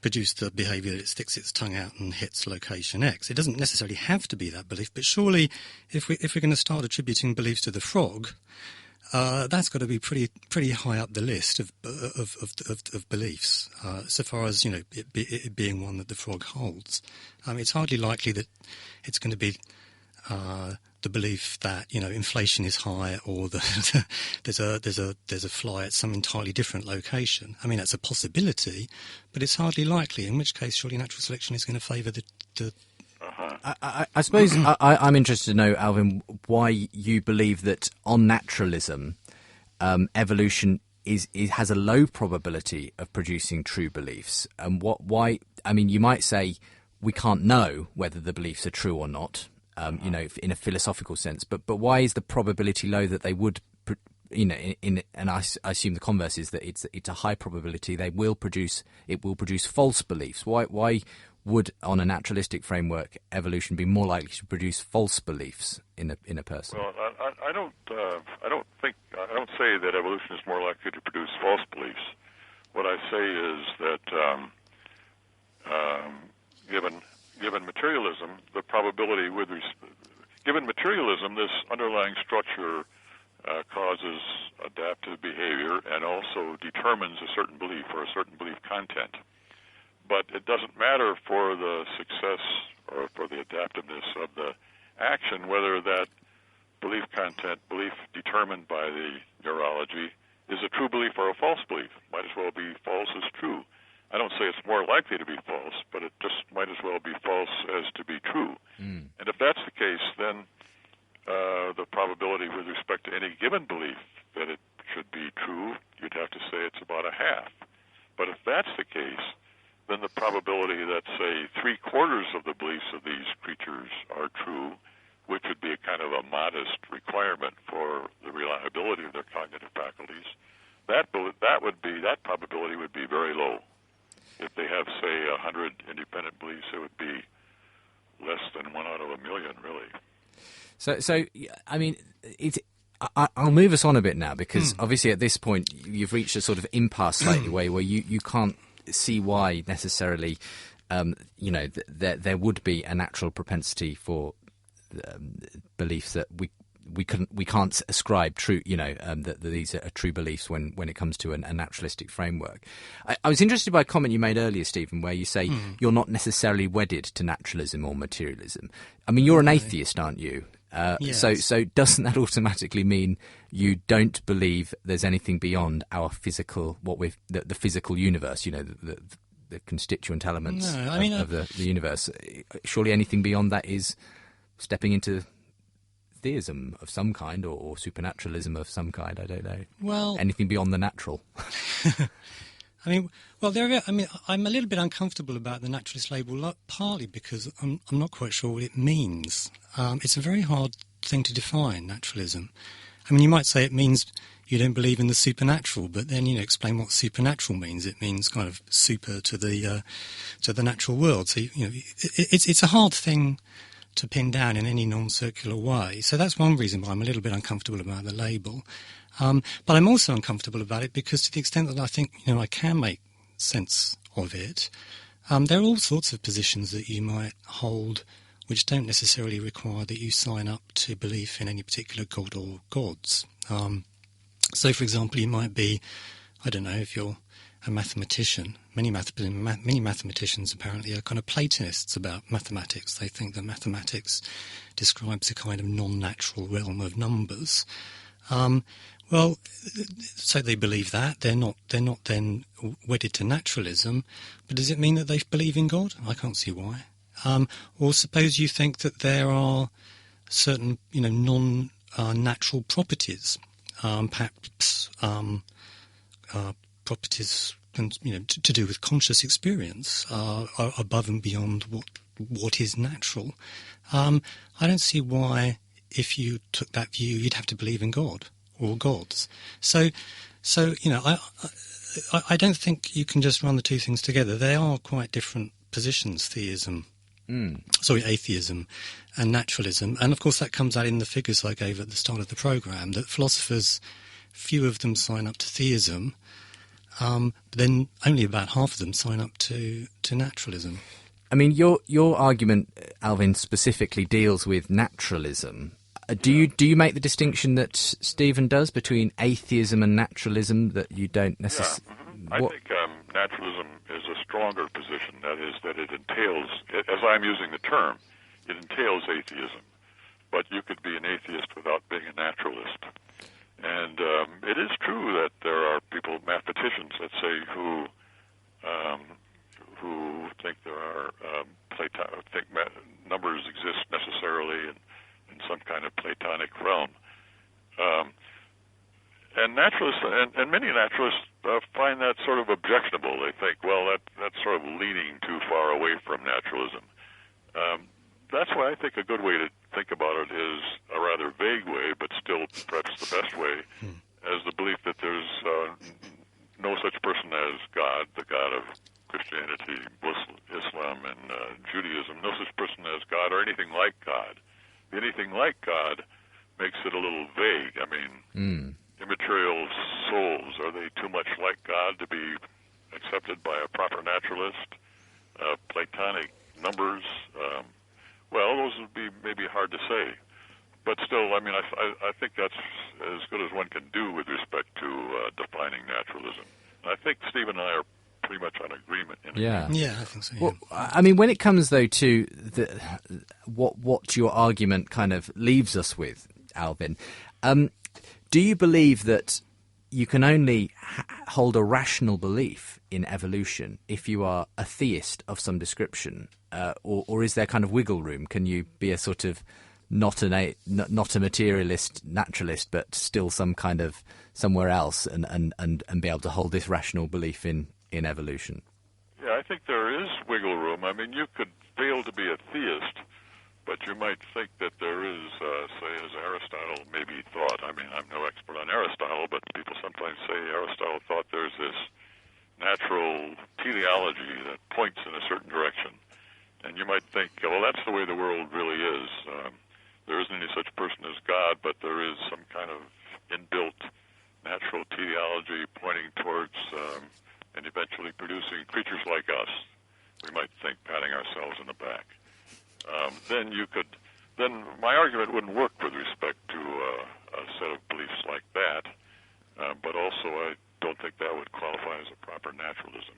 produce the behaviour that it sticks its tongue out and hits location X. It doesn't necessarily have to be that belief, but surely if we're going to start attributing beliefs to the frog, that's got to be pretty high up the list of beliefs, so far as it being one that the frog holds. It's hardly likely that it's going to be the belief that inflation is high, or that there's a fly at some entirely different location. I mean, that's a possibility, but it's hardly likely. In which case, surely natural selection is going to favour the. I suppose I'm interested to know, Alvin, why you believe that on naturalism, evolution has a low probability of producing true beliefs, and why? I mean, you might say we can't know whether the beliefs are true or not. In a philosophical sense, but why is the probability low that they would, and I assume the converse is that it's a high probability it will produce false beliefs. Why would, on a naturalistic framework, evolution be more likely to produce false beliefs in a person? Well, I don't say that evolution is more likely to produce false beliefs. What I say is that given materialism, the probability given materialism, this underlying structure causes adaptive behavior and also determines a certain belief or a certain belief content. But it doesn't matter for the success or for the adaptiveness of the action whether that belief content, belief determined by the neurology, is a true belief or a false belief. Might as well be false as true. I don't say it's more likely to be false, but it just might as well be false as to be true. And if that's the case, then the probability with respect to any given belief that it should be true, you'd have to say it's about a half. But if that's the case, then the probability that, say, 3/4 are true, which would be a kind of a modest requirement for the reliability of their cognitive faculties, that probability would be very low. If they have, say, 100 independent beliefs, it would be less than 1 out of 1 million, really. So I mean, I'll move us on a bit now, because obviously at this point you've reached a sort of impasse slightly where you can't see why necessarily, there would be a natural propensity for beliefs that we can't ascribe true, that these are true beliefs when it comes to a naturalistic framework. I was interested by a comment you made earlier, Stephen, where you say you're not necessarily wedded to naturalism or materialism. I mean, you're an atheist, aren't you? Yes. So doesn't that automatically mean you don't believe there's anything beyond our physical, the physical universe, the constituent elements of the universe? Surely anything beyond that is stepping into theism of some kind, or supernaturalism of some kind. I don't know. Well, anything beyond the natural. I'm a little bit uncomfortable about the naturalist label, partly because I'm not quite sure what it means. It's a very hard thing to define, naturalism. I mean, you might say it means you don't believe in the supernatural, but then, explain what supernatural means. It means kind of super to the natural world. So, it's a hard thing to pin down in any non-circular way. So that's one reason why I'm a little bit uncomfortable about the label. But I'm also uncomfortable about it because to the extent that I think, I can make sense of it, there are all sorts of positions that you might hold which don't necessarily require that you sign up to belief in any particular god or gods. So, for example, you might be, I don't know, if you're a mathematician. Many mathematicians apparently are kind of Platonists about mathematics. They think that mathematics describes a kind of non-natural realm of numbers. So they believe that. They're not then wedded to naturalism. But does it mean that they believe in God? I can't see why. Or suppose you think that there are certain, non-natural properties, perhaps properties to do with conscious experience are above and beyond what is natural. I don't see why, if you took that view, you'd have to believe in God or gods. So I don't think you can just run the two things together. They are quite different positions, atheism and naturalism. And of course that comes out in the figures I gave at the start of the programme, that philosophers, few of them sign up to theism, but then only about half of them sign up to naturalism. I mean, your argument, Alvin, specifically deals with naturalism. Do you make the distinction that Stephen does between atheism and naturalism, that you don't necessarily... Yeah. I think naturalism is a stronger position. That is, that it entails, as I'm using the term, it entails atheism. But you could be an atheist without being a naturalist. And it is true that there are people, mathematicians, let's say, who think there are think numbers exist necessarily in some kind of Platonic realm. And naturalists, and many naturalists find that sort of objectionable. They think, well, that's sort of leaning too far away from naturalism. That's why I think a good way to think about it is a rather vague way, but still perhaps the best way, as the belief that there's no such person as God, the God of Christianity, Islam, and Judaism, no such person as God or anything like God. Anything like God makes it a little vague. I mean, immaterial souls, are they too much like God to be accepted by a proper naturalist? Platonic numbers, well, those would be maybe hard to say. But still, I mean, I think that's as good as one can do with respect to defining naturalism. And I think Stephen and I are pretty much on agreement. Yeah, I think so. Yeah. Well, I mean, when it comes though to what your argument kind of leaves us with, Alvin, do you believe that you can only hold a rational belief in evolution if you are a theist of some description, or is there kind of wiggle room? Can you be a sort of not a materialist naturalist, but still some kind of somewhere else, and be able to hold this rational belief in evolution? Yeah, I think there is wiggle room. I mean, you could fail to be a theist, But you might think that there is, say, as Aristotle maybe thought. I mean, I'm no expert on Aristotle, but people sometimes say Aristotle thought there's this natural teleology that points in a certain direction. And you might think, well, that's the way the world really is. There isn't any such person as God, but there is some kind of inbuilt natural teleology pointing towards and eventually producing creatures like us. We might think, patting ourselves in the back. Then my argument wouldn't work with respect to a set of beliefs like that, but also I don't think that would qualify as a proper naturalism.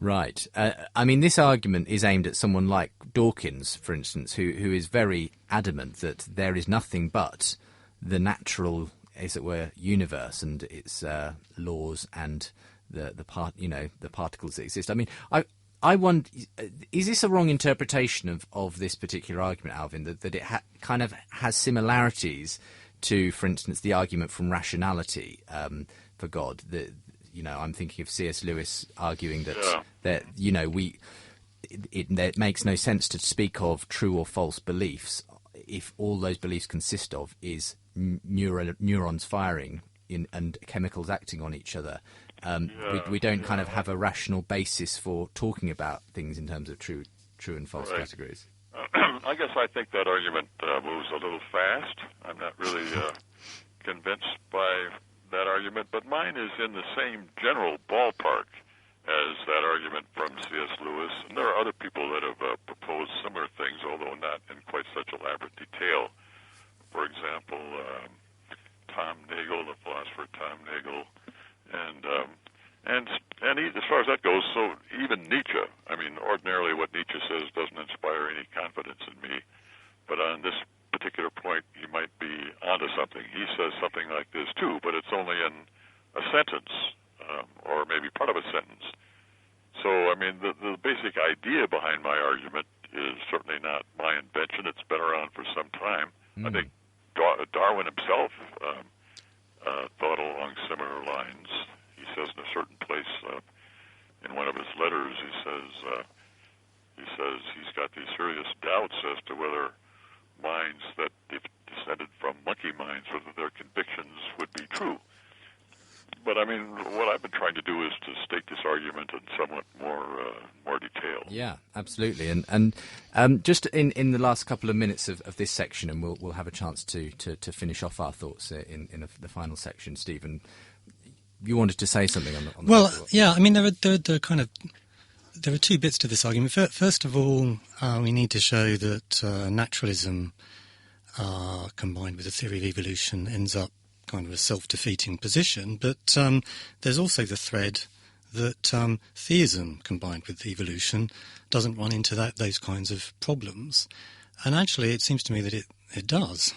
Right. I mean, this argument is aimed at someone like Dawkins, for instance, who is very adamant that there is nothing but the natural, as it were, universe and its laws and the particles that exist. I mean, I wonder, is this a wrong interpretation of this particular argument, Alvin, that it kind of has similarities to, for instance, the argument from rationality for God? I'm thinking of C.S. Lewis arguing that it makes no sense to speak of true or false beliefs if all those beliefs consist of is neurons firing and chemicals acting on each other. We don't kind of have a rational basis for talking about things in terms of true and false categories. I guess I think that argument moves a little fast. I'm not really convinced by that argument, but mine is in the same general ballpark as that argument from C.S. Lewis. And there are other people that have proposed similar things, although not in quite such elaborate detail. For example, Tom Nagel, the philosopher Tom Nagel, and as far as that goes, so even Nietzsche. I mean, ordinarily what Nietzsche says doesn't inspire any confidence in me, but on this particular point, he might be onto something. He says something like this too, but it's only in a sentence, or maybe part of a sentence. So, I mean, the basic idea behind my argument is certainly not my invention. It's been around for some time. I think Darwin himself thought along similar lines. He says in a certain place in one of his letters, he says he's got these serious doubts as to whether minds that descended from monkey minds, whether their convictions would be true. But I mean, what I've been trying to do is to state this argument in somewhat more detail. Yeah, absolutely. And just in the last couple of minutes of this section, and we'll have a chance to finish off our thoughts in the final section, Stephen. You wanted to say something on the well, yeah. I mean, there are two bits to this argument. First of all, we need to show that naturalism, combined with the theory of evolution, ends up kind of a self-defeating position. But there's also the thread that theism, combined with evolution, doesn't run into those kinds of problems. And actually, it seems to me that it does.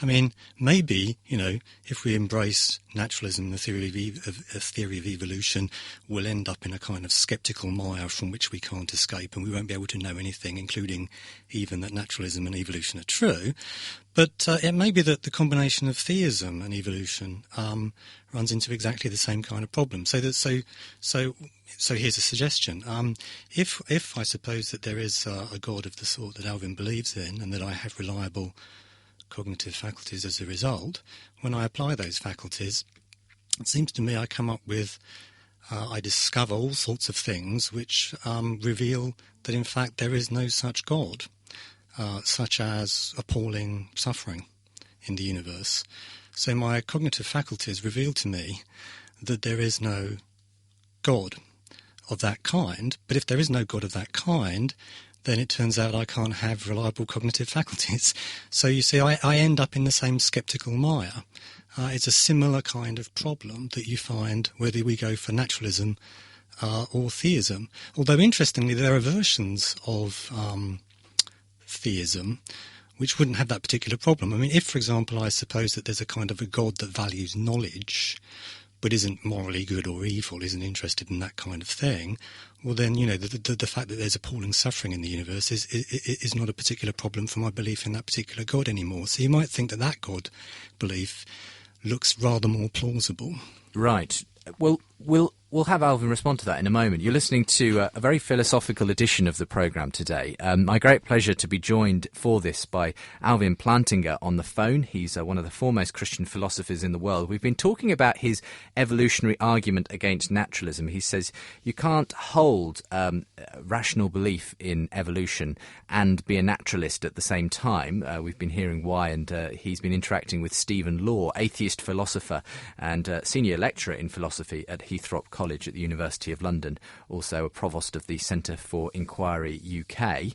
I mean, maybe, if we embrace naturalism, the theory of evolution, we'll end up in a kind of sceptical mire from which we can't escape, and we won't be able to know anything, including even that naturalism and evolution are true. But it may be that the combination of theism and evolution runs into exactly the same kind of problem. So here's a suggestion. If I suppose that there is a God of the sort that Alvin believes in, and that I have reliable cognitive faculties as a result, when I apply those faculties, it seems to me I come up with, I discover all sorts of things which reveal that in fact there is no such God, such as appalling suffering in the universe. So my cognitive faculties reveal to me that there is no God of that kind, but if there is no God of that kind, then it turns out I can't have reliable cognitive faculties. So you see, I end up in the same sceptical mire. It's a similar kind of problem that you find whether we go for naturalism or theism. Although, interestingly, there are versions of theism which wouldn't have that particular problem. I mean, if, for example, I suppose that there's a kind of a God that values knowledge but isn't morally good or evil, isn't interested in that kind of thing, well then, the fact that there's appalling suffering in the universe is not a particular problem for my belief in that particular God anymore. So you might think that God belief looks rather more plausible. Right. Well, we'll we'll have Alvin respond to that in a moment. You're listening to a very philosophical edition of the programme today. My great pleasure to be joined for this by Alvin Plantinga on the phone. He's one of the foremost Christian philosophers in the world. We've been talking about his evolutionary argument against naturalism. He says you can't hold rational belief in evolution and be a naturalist at the same time. We've been hearing why, and he's been interacting with Stephen Law, atheist philosopher and senior lecturer in philosophy at Heathrow College at the University of London, also a provost of the Centre for Inquiry UK.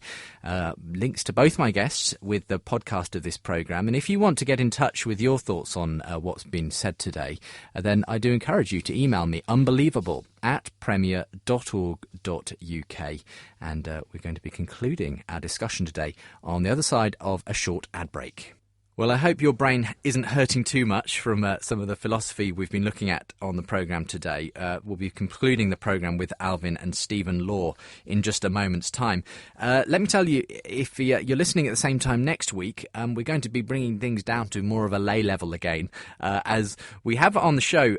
Links to both my guests with the podcast of this programme. And if you want to get in touch with your thoughts on what's been said today, then I do encourage you to email me, unbelievable@premier.org.uk. And we're going to be concluding our discussion today on the other side of a short ad break. Well, I hope your brain isn't hurting too much from some of the philosophy we've been looking at on the programme today. We'll be concluding the programme with Alvin and Stephen Law in just a moment's time. Let me tell you, if you're listening at the same time next week, we're going to be bringing things down to more of a lay level again, as we have on the show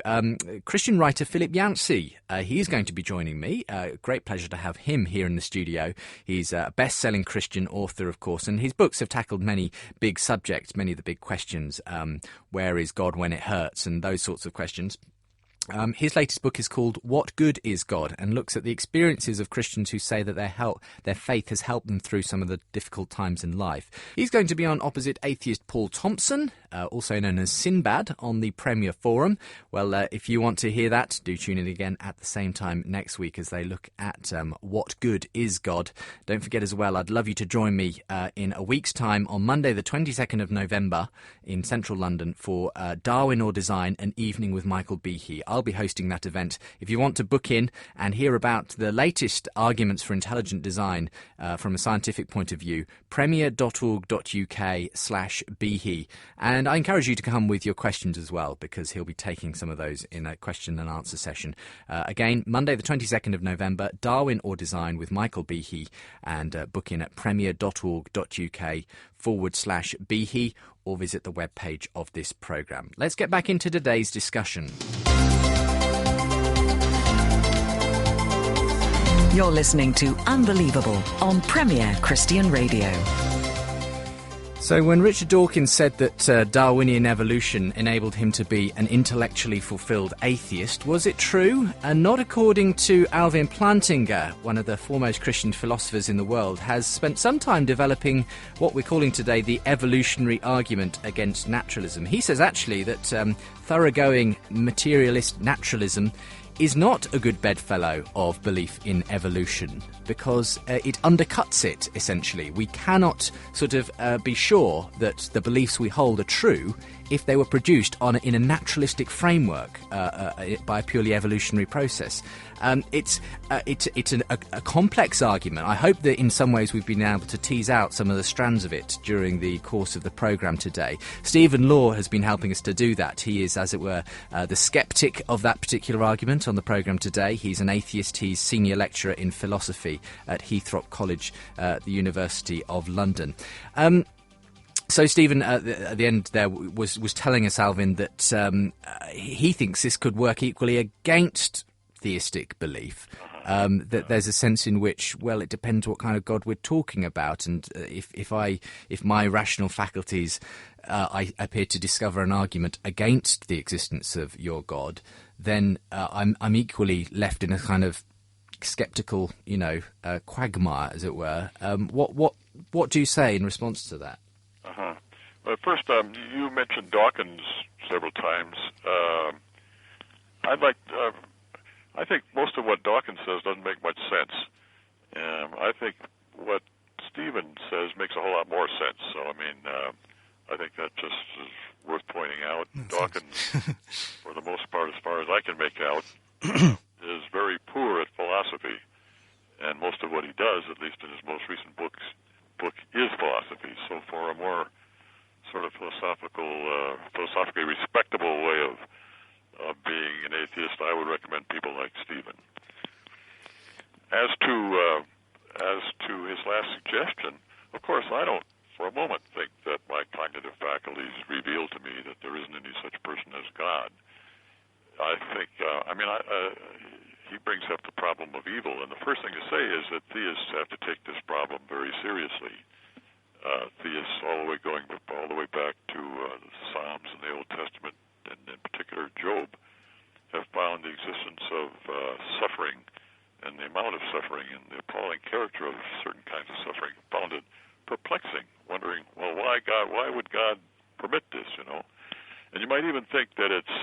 Christian writer Philip Yancey. He is going to be joining me. Great pleasure to have him here in the studio. He's a best-selling Christian author, of course, and his books have tackled many big subjects, many of the big questions. Where is God when it hurts, and those sorts of questions. His latest book is called What Good is God, and looks at the experiences of Christians who say that their faith has helped them through some of the difficult times in life. He's going to be on opposite atheist Paul Thompson, also known as Sinbad, on the Premier Forum. Well, if you want to hear that, do tune in again at the same time next week as they look at what good is God. Don't forget as well, I'd love you to join me in a week's time on Monday the 22nd of November in central London for Darwin or Design, an evening with Michael Behe. I'll be hosting that event. If you want to book in and hear about the latest arguments for intelligent design from a scientific point of view, premier.org.uk/Behe. And I encourage you to come with your questions as well, because he'll be taking some of those in a question and answer session. Again, Monday the 22nd of November, Darwin or Design with Michael Behe, and book in at premier.org.uk/Behe, or visit the webpage of this programme. Let's get back into today's discussion. You're listening to Unbelievable on Premier Christian Radio. So when Richard Dawkins said that Darwinian evolution enabled him to be an intellectually fulfilled atheist, was it true? And not according to Alvin Plantinga, one of the foremost Christian philosophers in the world, has spent some time developing what we're calling today the evolutionary argument against naturalism. He says actually that thoroughgoing materialist naturalism is not a good bedfellow of belief in evolution, because it undercuts it, essentially. We cannot sort of be sure that the beliefs we hold are true if they were produced in a naturalistic framework by a purely evolutionary process. It's a complex argument. I hope that in some ways we've been able to tease out some of the strands of it during the course of the programme today. Stephen Law has been helping us to do that. He is, as it were, the skeptic of that particular argument on the programme today. He's an atheist. He's senior lecturer in philosophy at Heathrow College, the University of London. So Stephen, at the end there, was telling us, Alvin, that he thinks this could work equally against theistic belief. That there's a sense in which, well, it depends what kind of God we're talking about, and if my rational faculties, I appear to discover an argument against the existence of your God, then I'm equally left in a kind of sceptical, quagmire, as it were. What do you say in response to that? Well, first, you mentioned Dawkins several times. I think most of what Dawkins says doesn't make much sense. I think what Stephen says makes a whole lot more sense. So, I think that just is worth pointing out. Dawkins, for the most part, as far as I can make out, is very poor at philosophy. And most of what he does, at least in his most recent book is philosophy. So for a more sort of philosophically respectable way of being an atheist, I would recommend people like Stephen. As to his last suggestion, of course, I don't for a moment think that my cognitive faculties reveal to me that there isn't any such person as God. I think, he brings up the problem of evil, and the first thing to say is that theists have to take this problem very seriously. Theists, all the way back to the Psalms and the Old Testament, and in particular Job, have found the existence of suffering and the amount of suffering and the appalling character of certain kinds of suffering, found it perplexing, wondering, well, why would God permit this, And you might even think that it's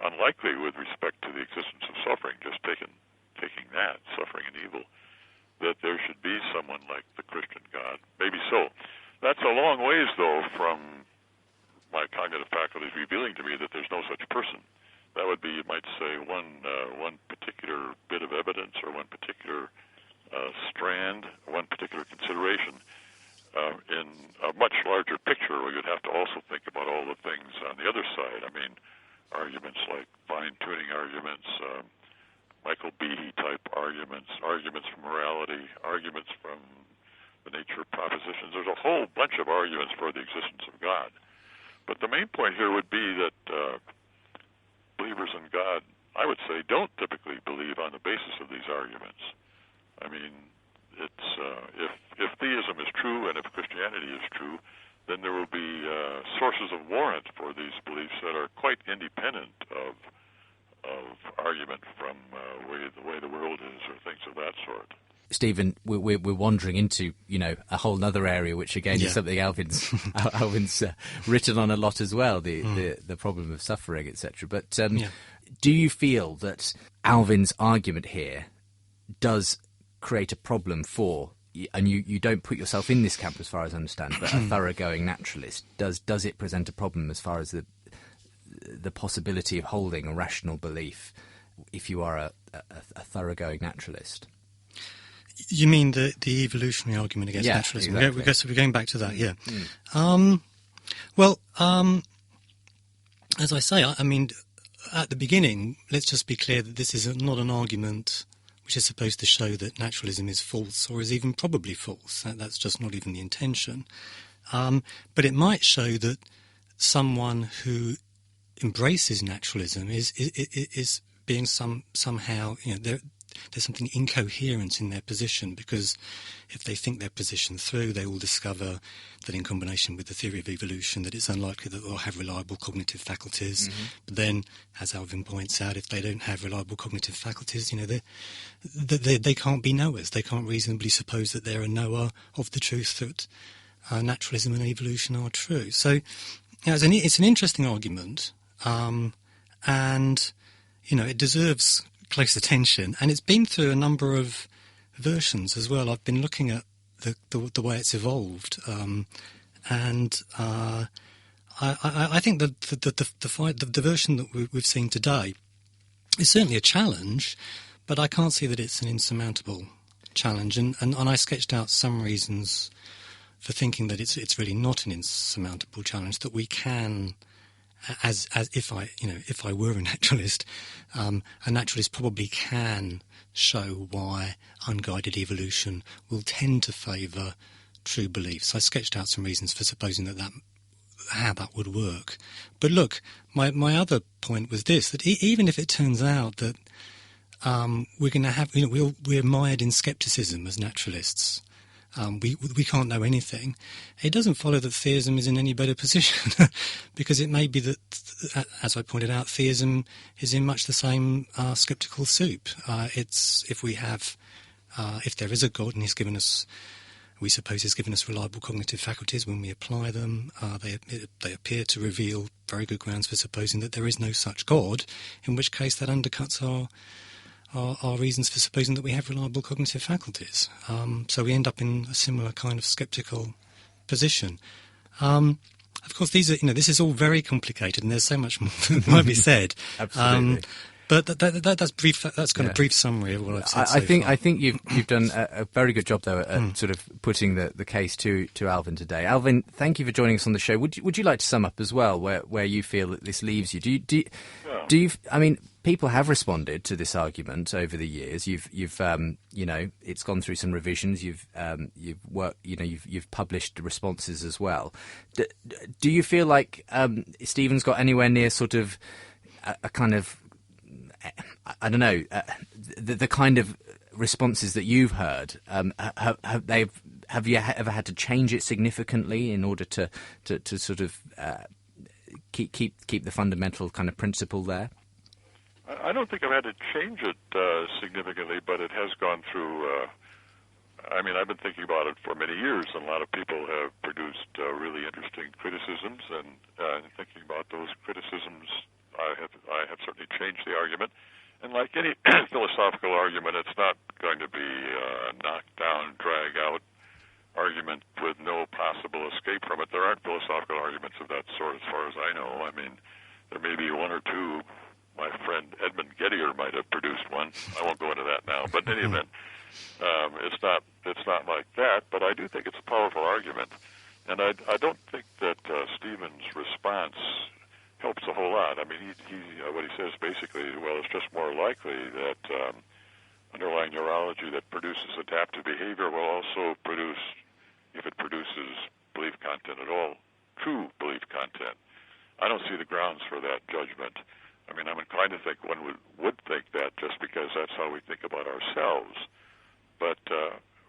unlikely with respect to the existence of suffering, just taking that, suffering and evil, that there should be someone like the Christian God. Maybe so. That's a long ways, though, from my cognitive faculties revealing to me that there's no such person. That would be, you might say, one particular bit of evidence or one particular strand, one particular consideration. In a much larger picture, we would have to also think about all the things on the other side. I mean, arguments like fine-tuning arguments, Michael Behe-type arguments from morality, arguments from the nature of propositions. There's a whole bunch of arguments for the existence of God. But the main point here would be that believers in God, I would say, don't typically believe on the basis of these arguments. I mean, it's if theism is true and if Christianity is true, then there will be sources of warrant for these beliefs that are quite independent of argument from the way the world is or things of that sort. Stephen, we're wandering into a whole other area, which again is something Alvin's written on a lot as well. The problem of suffering, etc. But do you feel that Alvin's argument here does create a problem for, and you don't put yourself in this camp as far as I understand, but a thoroughgoing naturalist, does it present a problem as far as the possibility of holding a rational belief if you are a thoroughgoing naturalist? You mean the evolutionary argument against naturalism? Exactly. We're going back to that, yeah. As I say, I mean, at the beginning, let's just be clear that this is not an argument which is supposed to show that naturalism is false or is even probably false. That's just not even the intention. But it might show that someone who embraces naturalism is being somehow, there's something incoherent in their position, because if they think their position through, they will discover that in combination with the theory of evolution that it's unlikely that they'll have reliable cognitive faculties. But then, as Alvin points out, if they don't have reliable cognitive faculties, they can't be knowers. They can't reasonably suppose that they're a knower of the truth that naturalism and evolution are true. So it's an interesting argument, and it deserves close attention, and it's been through a number of versions as well. I've been looking at the way it's evolved, and I think that the version that we've seen today is certainly a challenge, but I can't see that it's an insurmountable challenge. And I sketched out some reasons for thinking that it's really not an insurmountable challenge, that we can, as if I were a naturalist probably can show why unguided evolution will tend to favour true beliefs. I sketched out some reasons for supposing how that would work. But look, my other point was this: that even if it turns out that we're going to have, we're mired in scepticism as naturalists. We can't know anything. It doesn't follow that theism is in any better position, because it may be that, as I pointed out, theism is in much the same sceptical soup. If there is a God and we suppose he's given us reliable cognitive faculties, when we apply them, they appear to reveal very good grounds for supposing that there is no such God, in which case that undercuts our reasons for supposing that we have reliable cognitive faculties. So we end up in a similar kind of sceptical position. Of course, this is all very complicated, and there's so much more that might be said. Absolutely. But that's brief. That's kind of brief summary of what I've said. I think you've done a very good job though at sort of putting the case to Alvin today. Alvin, thank you for joining us on the show. Would you like to sum up as well where you feel that this leaves you? Do you? I mean, people have responded to this argument over the years. You've it's gone through some revisions. You've worked. You've published responses as well. Do you feel like Stephen's got anywhere near sort of a kind of, I don't know, the kind of responses that you've heard, have you ever had to change it significantly in order to sort of keep the fundamental kind of principle there? I don't think I've had to change it significantly, but it has gone through. I've been thinking about it for many years, and a lot of people have produced really interesting criticisms. And thinking about those criticisms, I have certainly changed the argument. And like any philosophical argument, it's not going to be a knock-down, drag-out argument with no possible escape from it. There aren't philosophical arguments of that sort, as far as I know. I mean, there may be one or two. My friend Edmund Gettier might have produced one. I won't go into that now. But in any event, it's not like that. But I do think it's a powerful argument, and I don't think that Stephen's response helps a whole lot. I mean, he what he says basically, well, it's just more likely that underlying neurology that produces adaptive behavior will also produce, if it produces belief content at all, true belief content. I don't see the grounds for that judgment. I mean, I'm inclined to think one would think that just because that's how we think about ourselves. But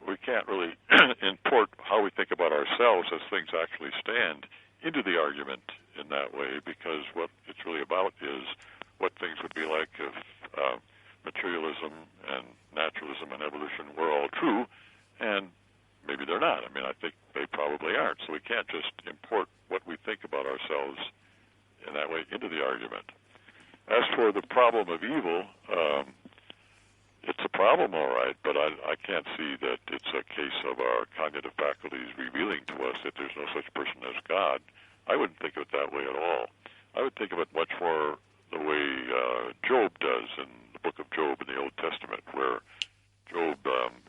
we can't really import how we think about ourselves as things actually stand into the argument in that way, because what it's really about is what things would be like if materialism and naturalism and evolution were all true, and maybe they're not. I mean, I think they probably aren't. So we can't just import what we think about ourselves in that way into the argument. As for the problem of evil, it's a problem, all right, but I can't see that it's a case of our cognitive faculties revealing to us that there's no such person as God. I wouldn't think of it that way at all. I would think of it much more the way Job does in the book of Job in the Old Testament, where Job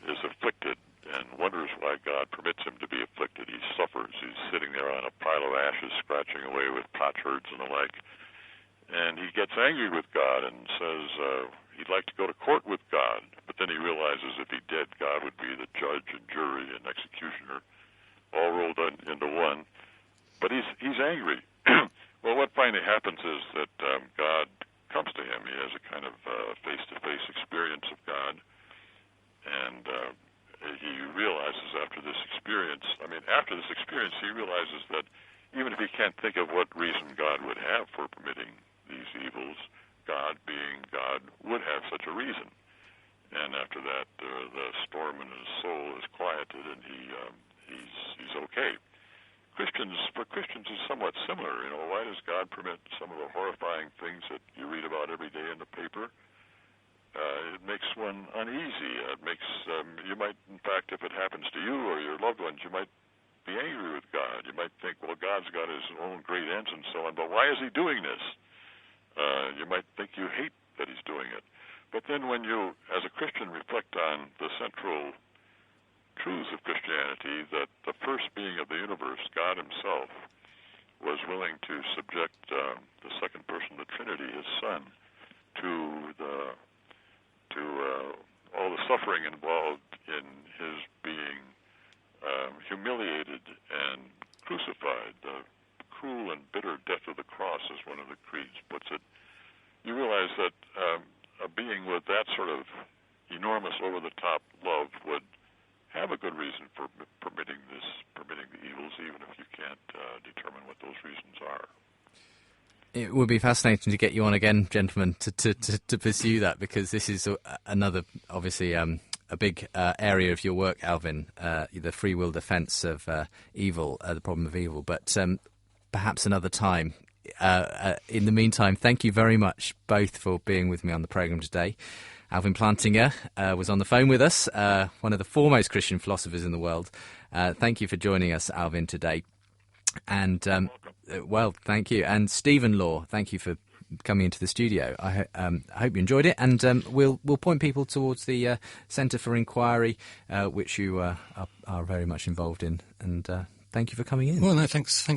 is afflicted and wonders why God permits him to be afflicted. He suffers. He's sitting there on a pile of ashes, scratching away with potsherds and the like. And he gets angry with God and says he'd like to go to court with God, but then he realizes if he did, God would be the judge and jury and executioner, all rolled into one. But he's angry. Well, what finally happens is that God comes to him. He has a kind of face-to-face experience of God, and he realizes after this experience, he realizes that even if he can't think of what reason God would have for permitting these evils, God, being God, would have such a reason. And after that, the storm in his soul is quieted, and he's okay. For Christians, is somewhat similar. You know, why does God permit some of the horrifying things that you read about every day in the paper? It makes one uneasy. It makes you might, in fact, if it happens to you or your loved ones, you might be angry with God. You might think, well, God's got his own great ends and so on, but why is he doing this? You might think you hate that he's doing it. But then when you, as a Christian, reflect on the central truths of Christianity, that the first being of the universe, God himself, was willing to subject the second person of the Trinity, his Son, to all the suffering involved in his being humiliated and crucified. The cruel and bitter death of the cross, as one of the creeds puts it. You realize that a being with that sort of enormous, over-the-top love would have a good reason for permitting the evils, even if you can't determine what those reasons are. It would be fascinating to get you on again, gentlemen, to pursue that, because this is another, obviously, a big area of your work, Alvin, the free will defense of evil, the problem of evil. But perhaps another time. In the meantime, thank you very much both for being with me on the programme today. Alvin Plantinga was on the phone with us, one of the foremost Christian philosophers in the world. Thank you for joining us, Alvin, today. And, well, thank you. And Stephen Law, thank you for coming into the studio. I hope you enjoyed it. And we'll point people towards the Centre for Inquiry, which you are very much involved in. And thank you for coming in. Well, no, thanks